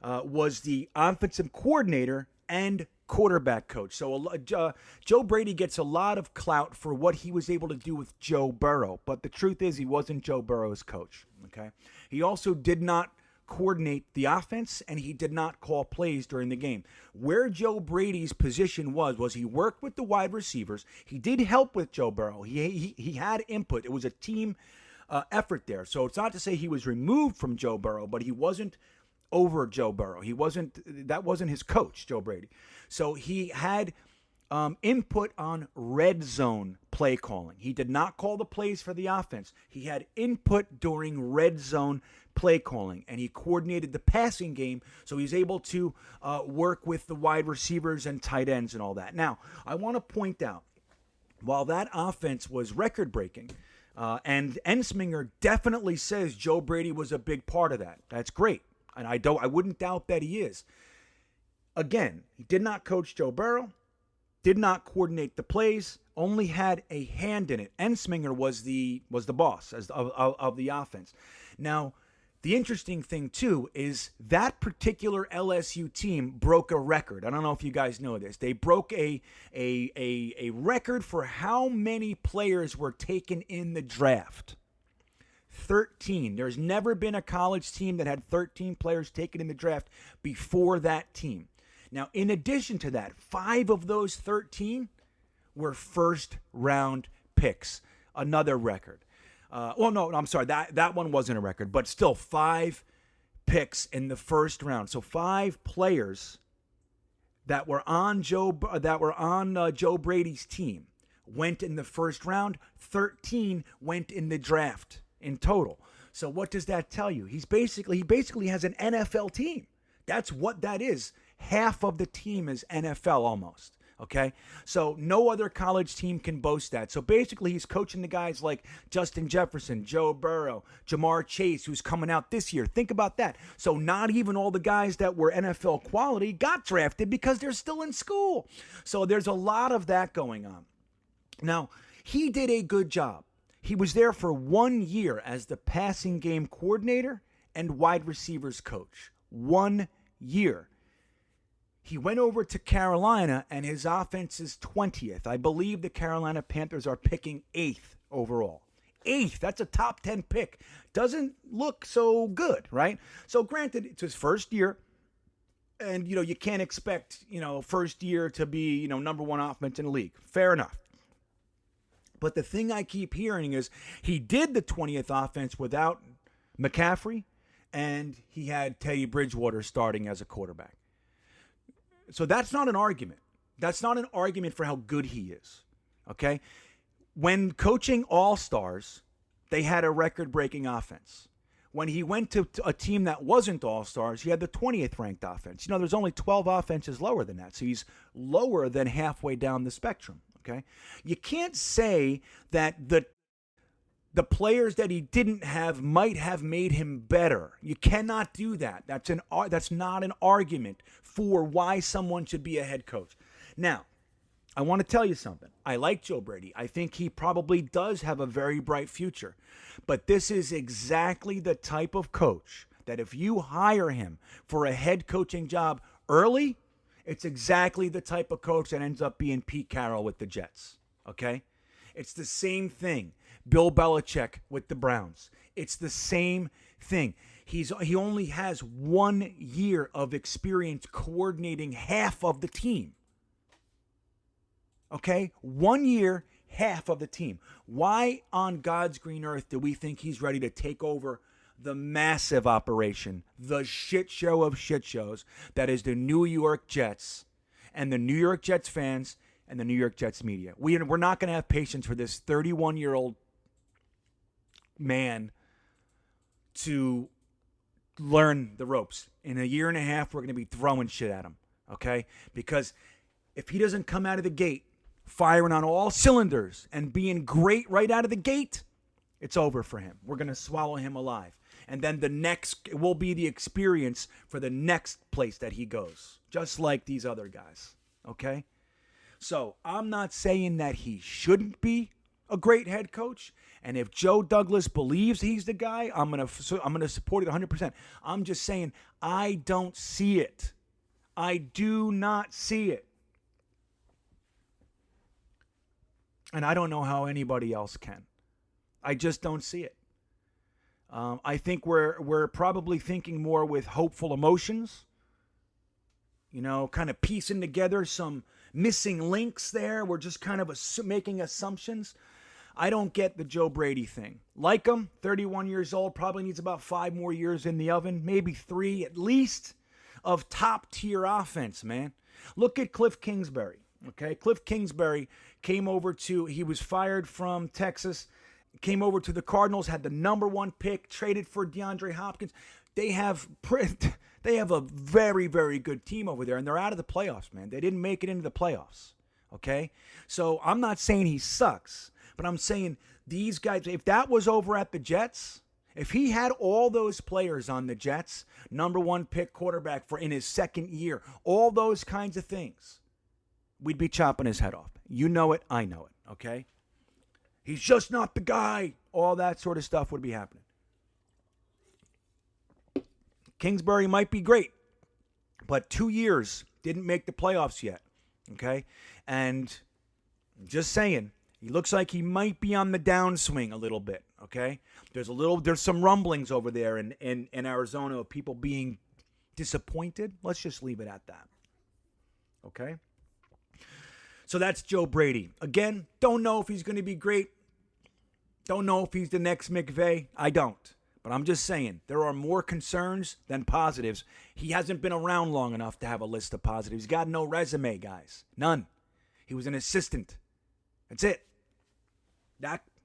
was the offensive coordinator and quarterback coach. So Joe Brady gets a lot of clout for what he was able to do with Joe Burrow, but the truth is he wasn't Joe Burrow's coach. Okay, he also did not coordinate the offense, and he did not call plays during the game. Where Joe Brady's position was he worked with the wide receivers. He did help with Joe Burrow. He had input. It was a team effort there. So it's not to say he was removed from Joe Burrow, but he wasn't over Joe Burrow. That wasn't his coach, Joe Brady. So he had input on red zone play calling. He did not call the plays for the offense. He had input during red zone play calling, and he coordinated the passing game, so he's able to work with the wide receivers and tight ends and all that. Now, I want to point out, while that offense was record-breaking, and Ensminger definitely says Joe Brady was a big part of that. That's great, and I wouldn't doubt that he is. Again, he did not coach Joe Burrow, did not coordinate the plays, only had a hand in it. Ensminger was the boss of the offense. Now, the interesting thing, too, is that particular LSU team broke a record. I don't know if you guys know this. They broke a record for how many players were taken in the draft. 13. There's never been a college team that had 13 players taken in the draft before that team. Now, in addition to that, 5 of those 13 were first-round picks. Another record. I'm sorry. That one wasn't a record, but still 5 picks in the first round. So 5 players that were on Joe Brady's team went in the first round. 13 went in the draft in total. So what does that tell you? He basically has an NFL team. That's what that is. Half of the team is NFL almost. Okay, so no other college team can boast that. So basically, he's coaching the guys like Justin Jefferson, Joe Burrow, Jamar Chase, who's coming out this year. Think about that. So not even all the guys that were NFL quality got drafted because they're still in school. So there's a lot of that going on. Now, he did a good job. He was there for 1 year as the passing game coordinator and wide receivers coach. 1 year. He went over to Carolina, and his offense is 20th. I believe the Carolina Panthers are picking 8th overall. 8th, that's a top 10 pick. Doesn't look so good, right? So granted, it's his first year, and, you can't expect, first year to be, number 1 offense in the league. Fair enough. But the thing I keep hearing is he did the 20th offense without McCaffrey, and he had Teddy Bridgewater starting as a quarterback. So that's not an argument. That's not an argument for how good he is, okay? When coaching All-Stars, they had a record-breaking offense. When he went to a team that wasn't All-Stars, he had the 20th ranked offense. There's only 12 offenses lower than that, so he's lower than halfway down the spectrum, okay? You can't say that the players that he didn't have might have made him better. You cannot do that. That's not an argument for why someone should be a head coach. Now, I want to tell you something. I like Joe Brady. I think he probably does have a very bright future. But this is exactly the type of coach that if you hire him for a head coaching job early, it's exactly the type of coach that ends up being Pete Carroll with the Jets. Okay? It's the same thing. Bill Belichick with the Browns. It's the same thing. He only has 1 year of experience coordinating half of the team. Okay? 1 year, half of the team. Why on God's green earth do we think he's ready to take over the massive operation, the shit show of shit shows that is the New York Jets and the New York Jets fans and the New York Jets media? We're not going to have patience for this 31-year-old man to learn the ropes. In a year and a half, we're going to be throwing shit at him, okay? Because if he doesn't come out of the gate firing on all cylinders and being great right out of the gate, it's over for him. We're going to swallow him alive. And then it will be the experience for the next place that he goes, just like these other guys, okay? So I'm not saying that he shouldn't be a great head coach. And if Joe Douglas believes he's the guy, I'm gonna support it 100%. I'm just saying I don't see it. I do not see it. And I don't know how anybody else can. I just don't see it. I think we're probably thinking more with hopeful emotions. You know, kind of piecing together some missing links there. We're just kind of making assumptions. I don't get the Joe Brady thing. Like him, 31 years old, probably needs about 5 more years in the oven, maybe 3 at least, of top-tier offense, man. Look at Cliff Kingsbury, okay? Cliff Kingsbury he was fired from Texas, came over to the Cardinals, had the number 1 pick, traded for DeAndre Hopkins. They have a very, very good team over there, and they're out of the playoffs, man. They didn't make it into the playoffs, okay? So I'm not saying he sucks, but I'm saying these guys, if that was over at the Jets, if he had all those players on the Jets, number 1 pick quarterback in his second year, all those kinds of things, we'd be chopping his head off. You know it, I know it, okay? He's just not the guy. All that sort of stuff would be happening. Kingsbury might be great, but 2 years, didn't make the playoffs yet, okay? And just saying, he looks like he might be on the downswing a little bit, okay? There's some rumblings over there in Arizona of people being disappointed. Let's just leave it at that, okay? So that's Joe Brady. Again, don't know if he's going to be great. Don't know if he's the next McVay. I don't. But I'm just saying, there are more concerns than positives. He hasn't been around long enough to have a list of positives. He's got no resume, guys. None. He was an assistant. That's it.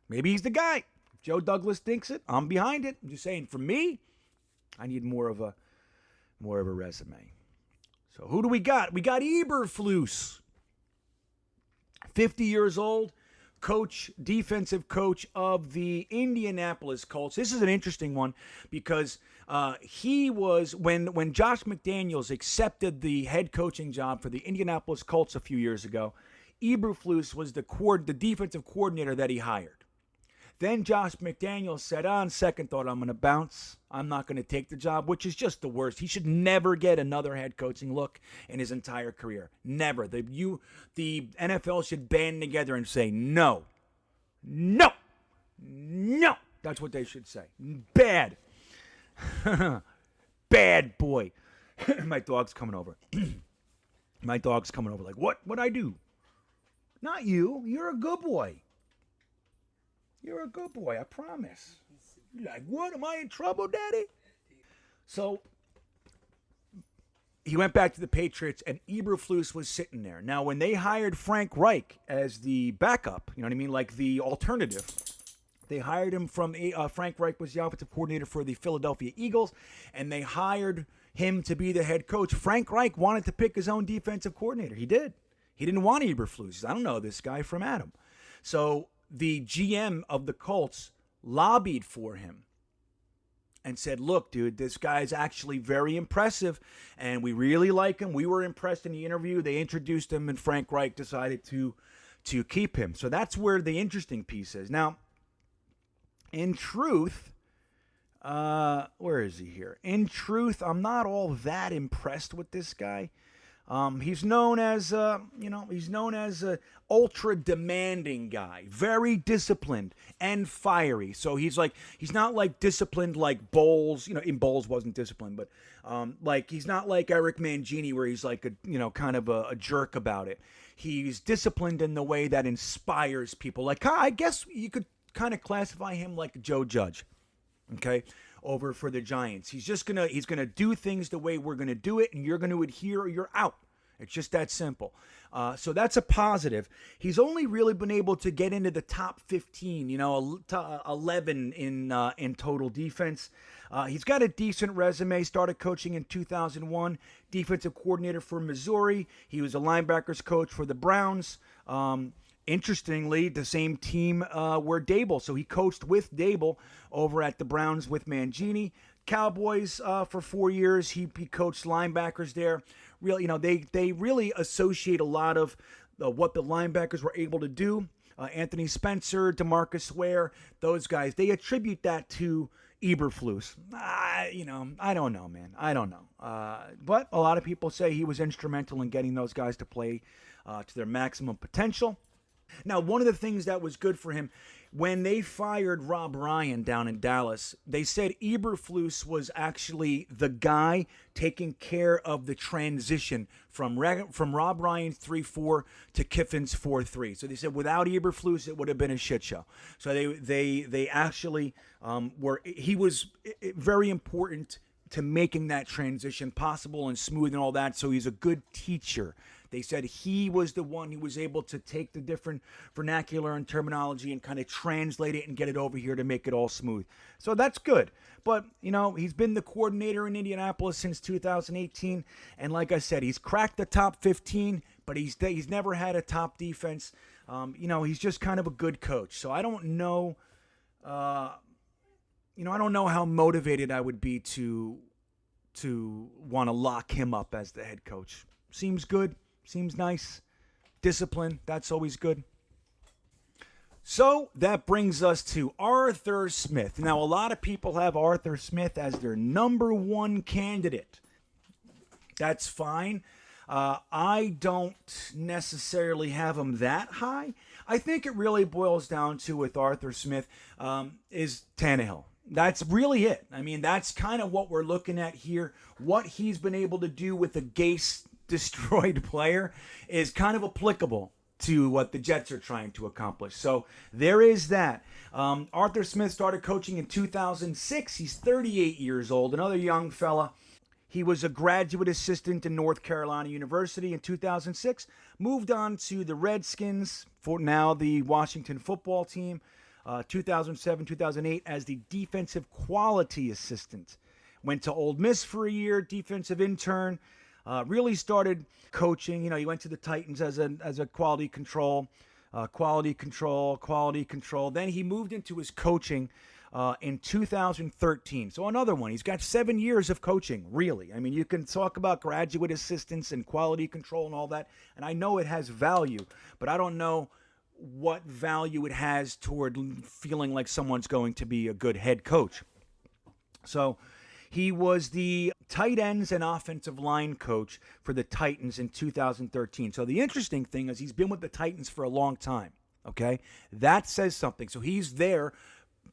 Maybe he's the guy. If Joe Douglas thinks it, I'm behind it. I'm just saying, for me, I need more of a resume. So who do we got? We got Eberflus. 50 years old, defensive coach of the Indianapolis Colts. This is an interesting one because he was, when Josh McDaniels accepted the head coaching job for the Indianapolis Colts a few years ago, Eberflus was the defensive coordinator that he hired. Then Josh McDaniels said, on second thought, I'm going to bounce. I'm not going to take the job, which is just the worst. He should never get another head coaching look in his entire career. Never. The NFL should band together and say, no. No. No. That's what they should say. Bad. Bad boy. My dog's coming over. My dog's coming over like, what'd I do? Not you. You're a good boy. You're a good boy, I promise. You're like, what? Am I in trouble, Daddy? So he went back to the Patriots, and Eberflus was sitting there. Now, when they hired Frank Reich as the backup, you know what I mean, like the alternative, they hired him from Frank Reich was the offensive coordinator for the Philadelphia Eagles, and they hired him to be the head coach. Frank Reich wanted to pick his own defensive coordinator. He did. He didn't want Eberflus. I don't know this guy from Adam. So the GM of the Colts lobbied for him and said, look, dude, this guy's actually very impressive, and we really like him. We were impressed in the interview. They introduced him, and Frank Reich decided to keep him. So that's where the interesting piece is. Now, in truth, where is he here? In truth, I'm not all that impressed with this guy. He's known as a ultra demanding guy, very disciplined and fiery. So he's not like disciplined like Bowles. Bowles wasn't disciplined, but like he's not like Eric Mangini where he's like kind of a jerk about it. He's disciplined in the way that inspires people. Like I guess you could kind of classify him like Joe Judge. Okay, over for the Giants. He's gonna do things the way we're gonna do it, and you're gonna adhere or you're out. It's just that simple. So that's a positive. He's only really been able to get into the top 15, 11 in total defense. He's got a decent resume. Started coaching in 2001, defensive coordinator for Missouri. He was a linebackers coach for the Browns. Interestingly, the same team where Daboll. So he coached with Daboll over at the Browns with Mangini. Cowboys for 4 years. He coached linebackers there. Really, they really associate a lot of what the linebackers were able to do. Anthony Spencer, DeMarcus Ware, those guys. They attribute that to Eberflus. I don't know, man. I don't know. But a lot of people say he was instrumental in getting those guys to play to their maximum potential. Now, one of the things that was good for him, when they fired Rob Ryan down in Dallas, they said Eberflus was actually the guy taking care of the transition from Rob Ryan's 3-4 to Kiffin's 4-3. So they said without Eberflus, it would have been a shit show. So they actually he was very important to making that transition possible and smooth and all that. So he's a good teacher. They said he was the one who was able to take the different vernacular and terminology and kind of translate it and get it over here to make it all smooth. So that's good. But, he's been the coordinator in Indianapolis since 2018. And like I said, he's cracked the top 15, but he's never had a top defense. He's just kind of a good coach. So I don't know, I don't know how motivated I would be to want to lock him up as the head coach. Seems good. Seems nice. Discipline, that's always good. So that brings us to Arthur Smith. Now, a lot of people have Arthur Smith as their number one candidate. That's fine. I don't necessarily have him that high. I think it really boils down to, with Arthur Smith, is Tannehill. That's really it. I mean, that's kind of what we're looking at here. What he's been able to do with the Gase destroyed player is kind of applicable to what the Jets are trying to accomplish. So there is that. Arthur Smith started coaching in 2006. He's 38 years old, another young fella. He was a graduate assistant in North Carolina University in 2006, moved on to the Redskins, for now the Washington football team, 2007, 2008 as the defensive quality assistant. Went to Ole Miss for a year, defensive intern. Really started coaching. He went to the Titans as a quality control. Then he moved into his coaching in 2013. So another one. He's got 7 years of coaching, really. I mean, you can talk about graduate assistants and quality control and all that, and I know it has value, but I don't know what value it has toward feeling like someone's going to be a good head coach. So he was the tight ends and offensive line coach for the Titans in 2013. So the interesting thing is he's been with the Titans for a long time, okay? That says something. So he's there,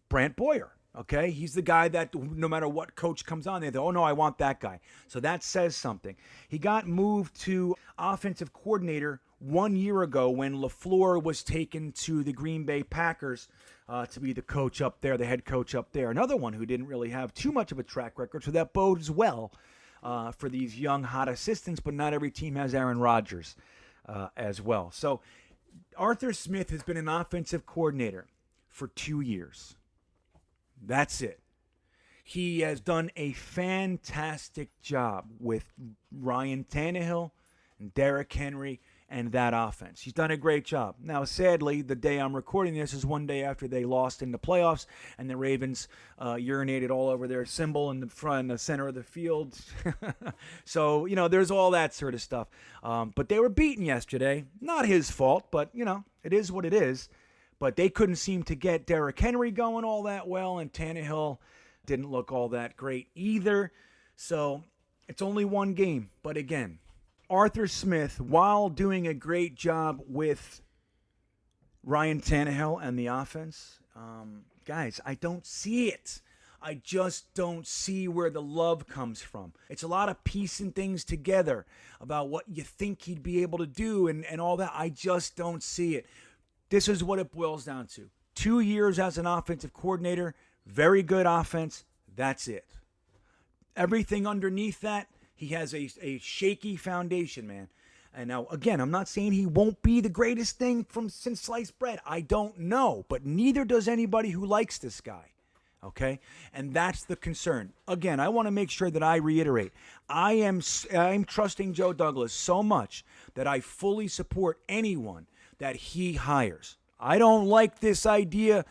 Brant Boyer, okay? He's the guy that no matter what coach comes on, they go, oh, no, I want that guy. So that says something. He got moved to offensive coordinator 1 year ago when LaFleur was taken to the Green Bay Packers to be the coach up there, the head coach up there. Another one who didn't really have too much of a track record, so that bodes well for these young, hot assistants, but not every team has Aaron Rodgers as well. So Arthur Smith has been an offensive coordinator for 2 years. That's it. He has done a fantastic job with Ryan Tannehill and Derrick Henry and that offense. He's done a great job. Now, sadly, the day I'm recording this is one day after they lost in the playoffs, and the Ravens urinated all over their symbol in the front, the center of the field. So, there's all that sort of stuff. But they were beaten yesterday. Not his fault, but, it is what it is. But they couldn't seem to get Derrick Henry going all that well, and Tannehill didn't look all that great either. So it's only one game. But again, Arthur Smith, while doing a great job with Ryan Tannehill and the offense, guys, I don't see it. I just don't see where the love comes from. It's a lot of piecing things together about what you think he'd be able to do and all that. I just don't see it. This is what it boils down to. 2 years as an offensive coordinator, very good offense. That's it. Everything underneath that, he has a shaky foundation, man. And now, again, I'm not saying he won't be the greatest thing since sliced bread. I don't know. But neither does anybody who likes this guy. Okay? And that's the concern. Again, I want to make sure that I reiterate. I'm trusting Joe Douglas so much that I fully support anyone that he hires. I don't like this idea.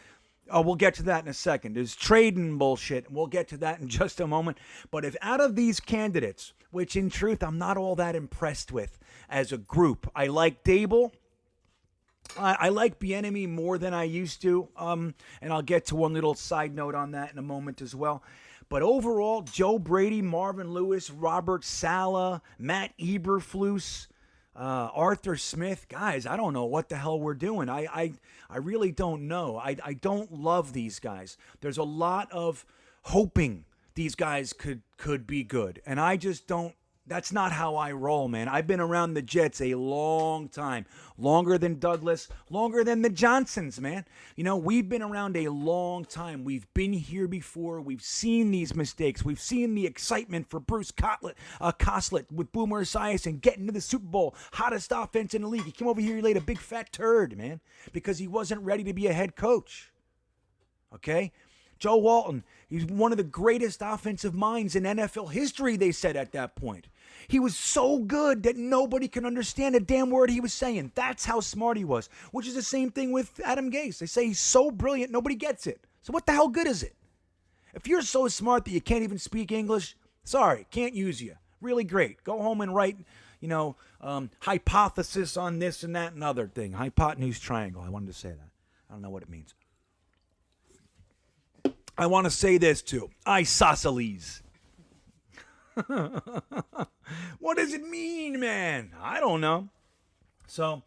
Oh, we'll get to that in a second. There's trading bullshit, and we'll get to that in just a moment. But if out of these candidates, which in truth I'm not all that impressed with as a group, I like Daboll. I like Bienemy more than I used to, and I'll get to one little side note on that in a moment as well. But overall, Joe Brady, Marvin Lewis, Robert Saleh, Matt Eberflus, Arthur Smith, guys, I don't know what the hell we're doing. I really don't know. I don't love these guys. There's a lot of hoping these guys could be good, and I just don't. That's not how I roll, man. I've been around the Jets a long time. Longer than Douglas, longer than the Johnsons, man. We've been around a long time. We've been here before. We've seen these mistakes. We've seen the excitement for Bruce Coslet with Boomer Esiason getting to the Super Bowl. Hottest offense in the league. He came over here, he laid a big fat turd, man, because he wasn't ready to be a head coach. Okay? Joe Walton, he's one of the greatest offensive minds in NFL history, they said at that point. He was so good that nobody could understand a damn word he was saying. That's how smart he was, which is the same thing with Adam Gase. They say he's so brilliant, nobody gets it. So what the hell good is it? If you're so smart that you can't even speak English, sorry, can't use you. Really great. Go home and write, hypothesis on this and that and other thing. Hypotenuse triangle. I wanted to say that. I don't know what it means. I want to say this too. Isosceles. What does it mean, man? I don't know. So,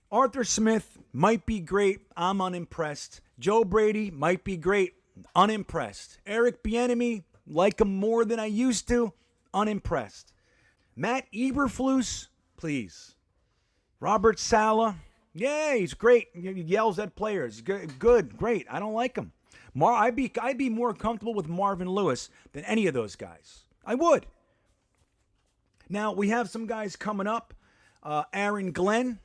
Arthur Smith might be great. I'm unimpressed. Joe Brady might be great. Unimpressed. Eric Bieniemy, like him more than I used to. Unimpressed. Matt Eberflus, please. Robert Saleh, yeah, he's great. He yells at players. Good, great. I don't like him. I'd be more comfortable with Marvin Lewis than any of those guys. I would. Now, we have some guys coming up. Aaron Glenn.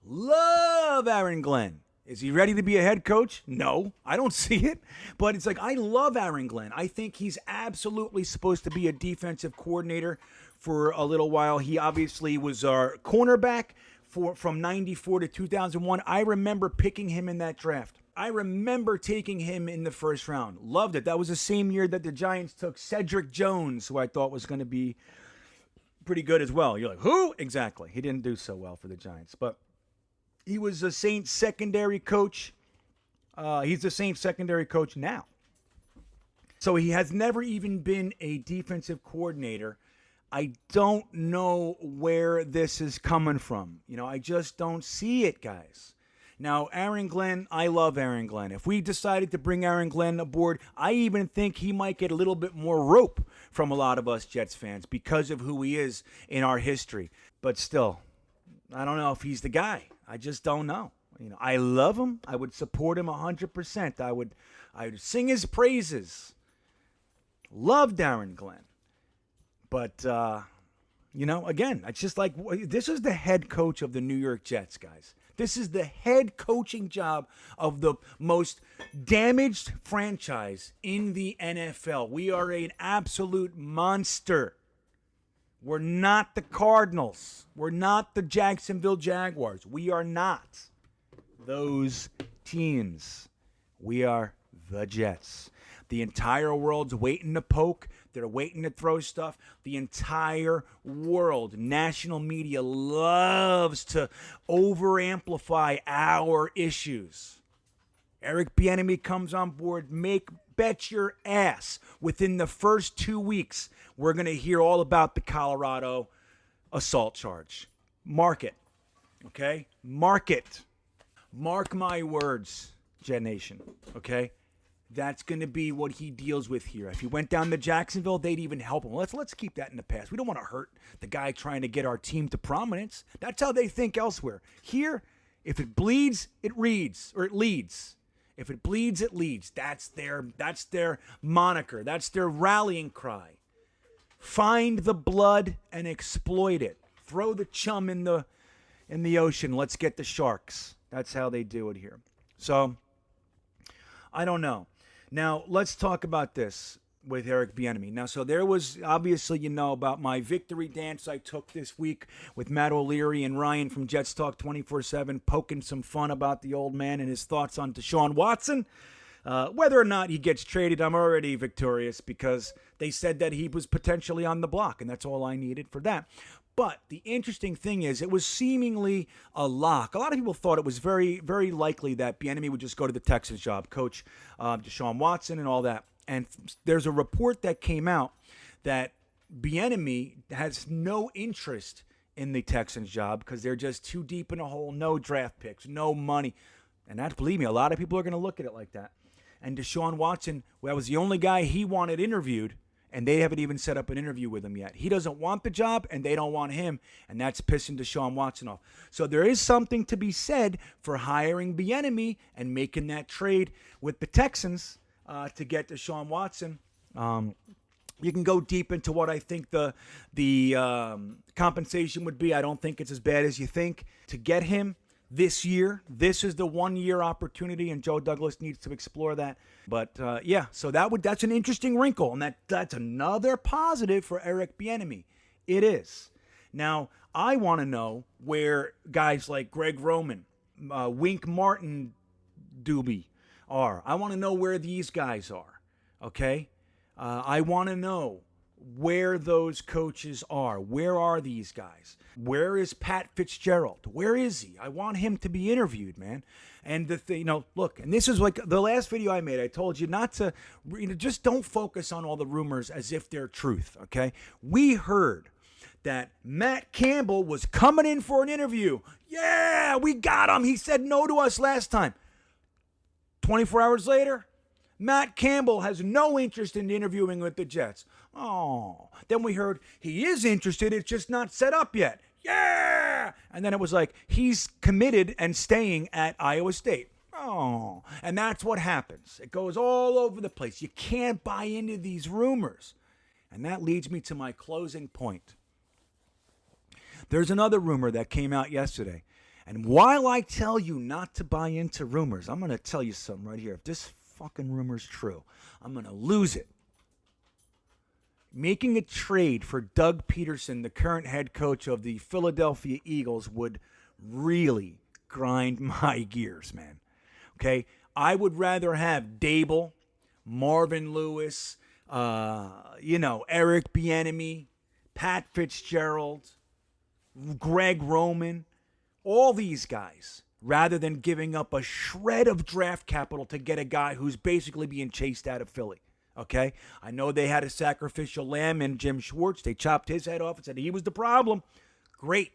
Love Aaron Glenn. Is he ready to be a head coach? No, I don't see it. But it's like, I love Aaron Glenn. I think he's absolutely supposed to be a defensive coordinator for a little while. He obviously was our cornerback from 94 to 2001. I remember picking him in that draft. I remember taking him in the first round. Loved it. That was the same year that the Giants took Cedric Jones, who I thought was going to be pretty good as well. You're like, who? Exactly. He didn't do so well for the Giants. But he was the Saints secondary coach. He's the Saints secondary coach now. So he has never even been a defensive coordinator. I don't know where this is coming from. I just don't see it, guys. Now, Aaron Glenn, I love Aaron Glenn. If we decided to bring Aaron Glenn aboard, I even think he might get a little bit more rope from a lot of us Jets fans because of who he is in our history. But still, I don't know if he's the guy. I just don't know. I love him. I would support him 100%. I would sing his praises. Loved Aaron Glenn. But, again, it's just like, this is the head coach of the New York Jets, guys. This is the head coaching job of the most damaged franchise in the NFL. We are an absolute monster. We're not the Cardinals. We're not the Jacksonville Jaguars. We are not those teams. We are the Jets. The entire world's waiting to poke. They're waiting to throw stuff. The entire world, national media, loves to over-amplify our issues. Eric Bienemy comes on board. Bet your ass within the first 2 weeks, we're going to hear all about the Colorado assault charge. Mark it. Okay? Mark it. Mark my words, Jetnation. Okay? That's going to be what he deals with here. If he went down to Jacksonville, they'd even help him. Let's keep that in the past. We don't want to hurt the guy trying to get our team to prominence. That's how they think elsewhere. Here, if it bleeds, it reads, or it leads. If it bleeds, it leads. That's their moniker. That's their rallying cry. Find the blood and exploit it. Throw the chum in the ocean. Let's get the sharks. That's how they do it here. So, I don't know. Now, let's talk about this with Eric Bieniemy. Now, so there was, obviously, about my victory dance I took this week with Matt O'Leary and Ryan from Jets Talk 24/7, poking some fun about the old man and his thoughts on Deshaun Watson. Whether or not he gets traded, I'm already victorious because they said that he was potentially on the block, and that's all I needed for that. But the interesting thing is, it was seemingly a lock. A lot of people thought it was very, very likely that Bienemy would just go to the Texans job, coach Deshaun Watson and all that. And there's a report that came out that Bienemy has no interest in the Texans job because they're just too deep in a hole, no draft picks, no money. And that's, believe me, a lot of people are going to look at it like that. And Deshaun Watson, well, was the only guy he wanted interviewed, and they haven't even set up an interview with him yet. He doesn't want the job, and they don't want him, and that's pissing Deshaun Watson off. So there is something to be said for hiring Bienemy and making that trade with the Texans to get Deshaun Watson. You can go deep into what I think the compensation would be. I don't think it's as bad as you think to get him this year. This is the 1 year opportunity, and Joe Douglas needs to explore that. But yeah, so that's an interesting wrinkle, and that's another positive for Eric Bienemy. It is. Now, I want to know where guys like Greg Roman, Wink Martin Doobie are. I want to know where these guys are, okay? I want to know where those coaches are. Where are these guys? Where is Pat Fitzgerald? Where is he? I want him to be interviewed, man. And look, and this is like the last video I made. I told you not to, just don't focus on all the rumors as if they're truth, okay? We heard that Matt Campbell was coming in for an interview. Yeah, we got him. He said no to us last time. 24 hours later, Matt Campbell has no interest in interviewing with the Jets. Oh, then we heard he is interested. It's just not set up yet. Yeah. And then it was like, he's committed and staying at Iowa State. Oh, and that's what happens. It goes all over the place. You can't buy into these rumors. And that leads me to my closing point. There's another rumor that came out yesterday. And while I tell you not to buy into rumors, I'm going to tell you something right here. If this fucking rumor's true, I'm going to lose it. Making a trade for Doug Peterson, the current head coach of the Philadelphia Eagles, would really grind my gears, man. Okay? I would rather have Daboll, Marvin Lewis, Eric Bienemy, Pat Fitzgerald, Greg Roman, all these guys, rather than giving up a shred of draft capital to get a guy who's basically being chased out of Philly. Okay? I know they had a sacrificial lamb in Jim Schwartz. They chopped his head off and said he was the problem. Great.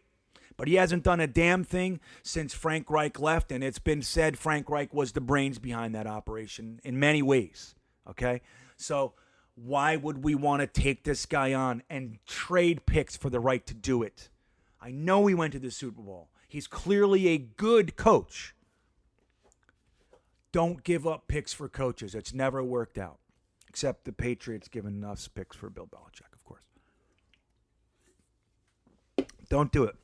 But he hasn't done a damn thing since Frank Reich left, and it's been said Frank Reich was the brains behind that operation in many ways. Okay? So why would we want to take this guy on and trade picks for the right to do it? I know he went to the Super Bowl. He's clearly a good coach. Don't give up picks for coaches. It's never worked out. Except the Patriots giving us picks for Bill Belichick, of course. Don't do it.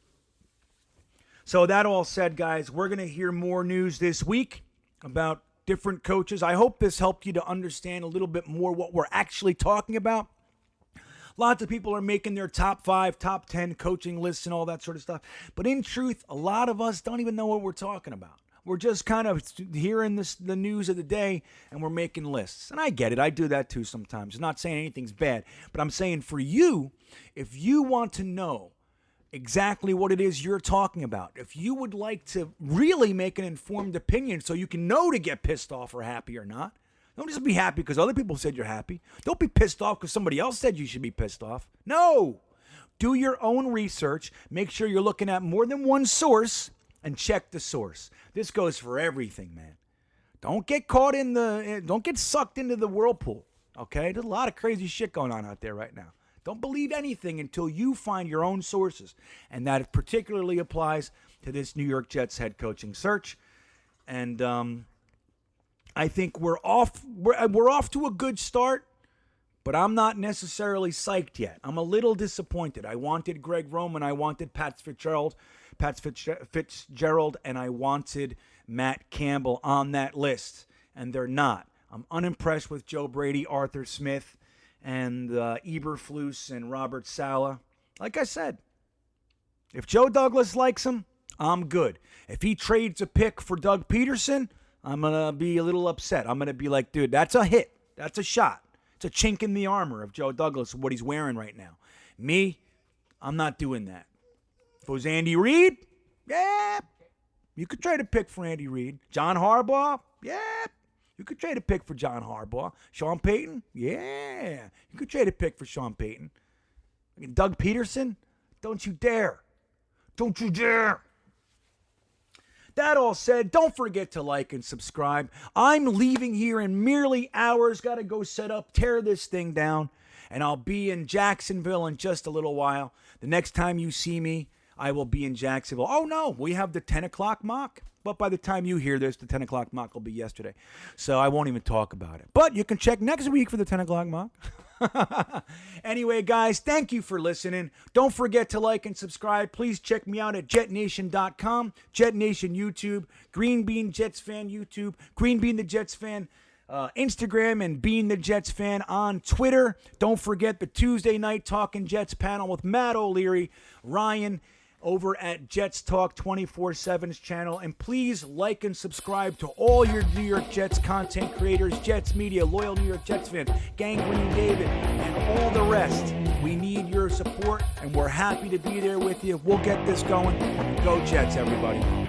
So that all said, guys, we're going to hear more news this week about different coaches. I hope this helped you to understand a little bit more what we're actually talking about. Lots of people are making their top 5, top 10 coaching lists and all that sort of stuff. But in truth, a lot of us don't even know what we're talking about. We're just kind of hearing the news of the day, and we're making lists. And I get it. I do that too sometimes. I'm not saying anything's bad, but I'm saying for you, if you want to know exactly what it is you're talking about, if you would like to really make an informed opinion so you can know to get pissed off or happy or not, don't just be happy because other people said you're happy. Don't be pissed off because somebody else said you should be pissed off. No. Do your own research. Make sure you're looking at more than one source and check the source. This goes for everything, man. Don't get don't get sucked into the whirlpool, okay? There's a lot of crazy shit going on out there right now. Don't believe anything until you find your own sources. And that particularly applies to this New York Jets head coaching search. And I think we're off to a good start, but I'm not necessarily psyched yet. I'm a little disappointed. I wanted Greg Roman, I wanted Pat Fitzgerald, and I wanted Matt Campbell on that list, and they're not. I'm unimpressed with Joe Brady, Arthur Smith, and Eberflus and Robert Saleh. Like I said, if Joe Douglas likes him, I'm good. If he trades a pick for Doug Peterson, I'm going to be a little upset. I'm going to be like, dude, that's a hit. That's a shot. It's a chink in the armor of Joe Douglas, what he's wearing right now. Me, I'm not doing that. If it was Andy Reid, yeah, you could trade a pick for Andy Reid. John Harbaugh, yeah, you could trade a pick for John Harbaugh. Sean Payton, yeah, you could trade a pick for Sean Payton. Doug Peterson, don't you dare. Don't you dare. That all said, don't forget to like and subscribe. I'm leaving here in merely hours. Got to go set up, tear this thing down, and I'll be in Jacksonville in just a little while. The next time you see me, I will be in Jacksonville. Oh, no, we have the 10 o'clock mock. But by the time you hear this, the 10 o'clock mock will be yesterday. So I won't even talk about it. But you can check next week for the 10 o'clock mock. Anyway, guys, thank you for listening. Don't forget to like and subscribe. Please check me out at Jetnation.com, Jetnation YouTube, Green Bean Jets Fan YouTube, Green Bean the Jets Fan Instagram, and Bean the Jets Fan on Twitter. Don't forget the Tuesday night Talking Jets panel with Matt O'Leary, Ryan, over at Jets Talk 24/7's channel. And please like and subscribe to all your New York Jets content creators, Jets Media, Loyal New York Jets fans, Gangrene David, and all the rest. We need your support, and we're happy to be there with you. We'll get this going. Go Jets, everybody.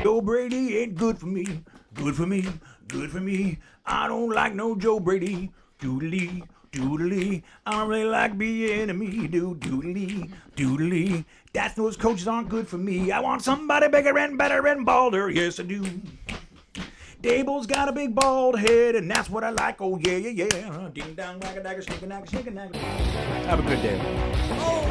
Joe Brady ain't good for me, good for me, good for me. I don't like no Joe Brady. Doodly, doodly. I don't really like Bienemy. Doodly, doodly. That's those coaches aren't good for me. I want somebody bigger and better and balder. Yes, I do. Daboll's got a big bald head, and that's what I like. Oh, yeah, yeah, yeah. Ding dong, wag a dagger, snick a nagger, snick a nagger. Have a good day. Oh.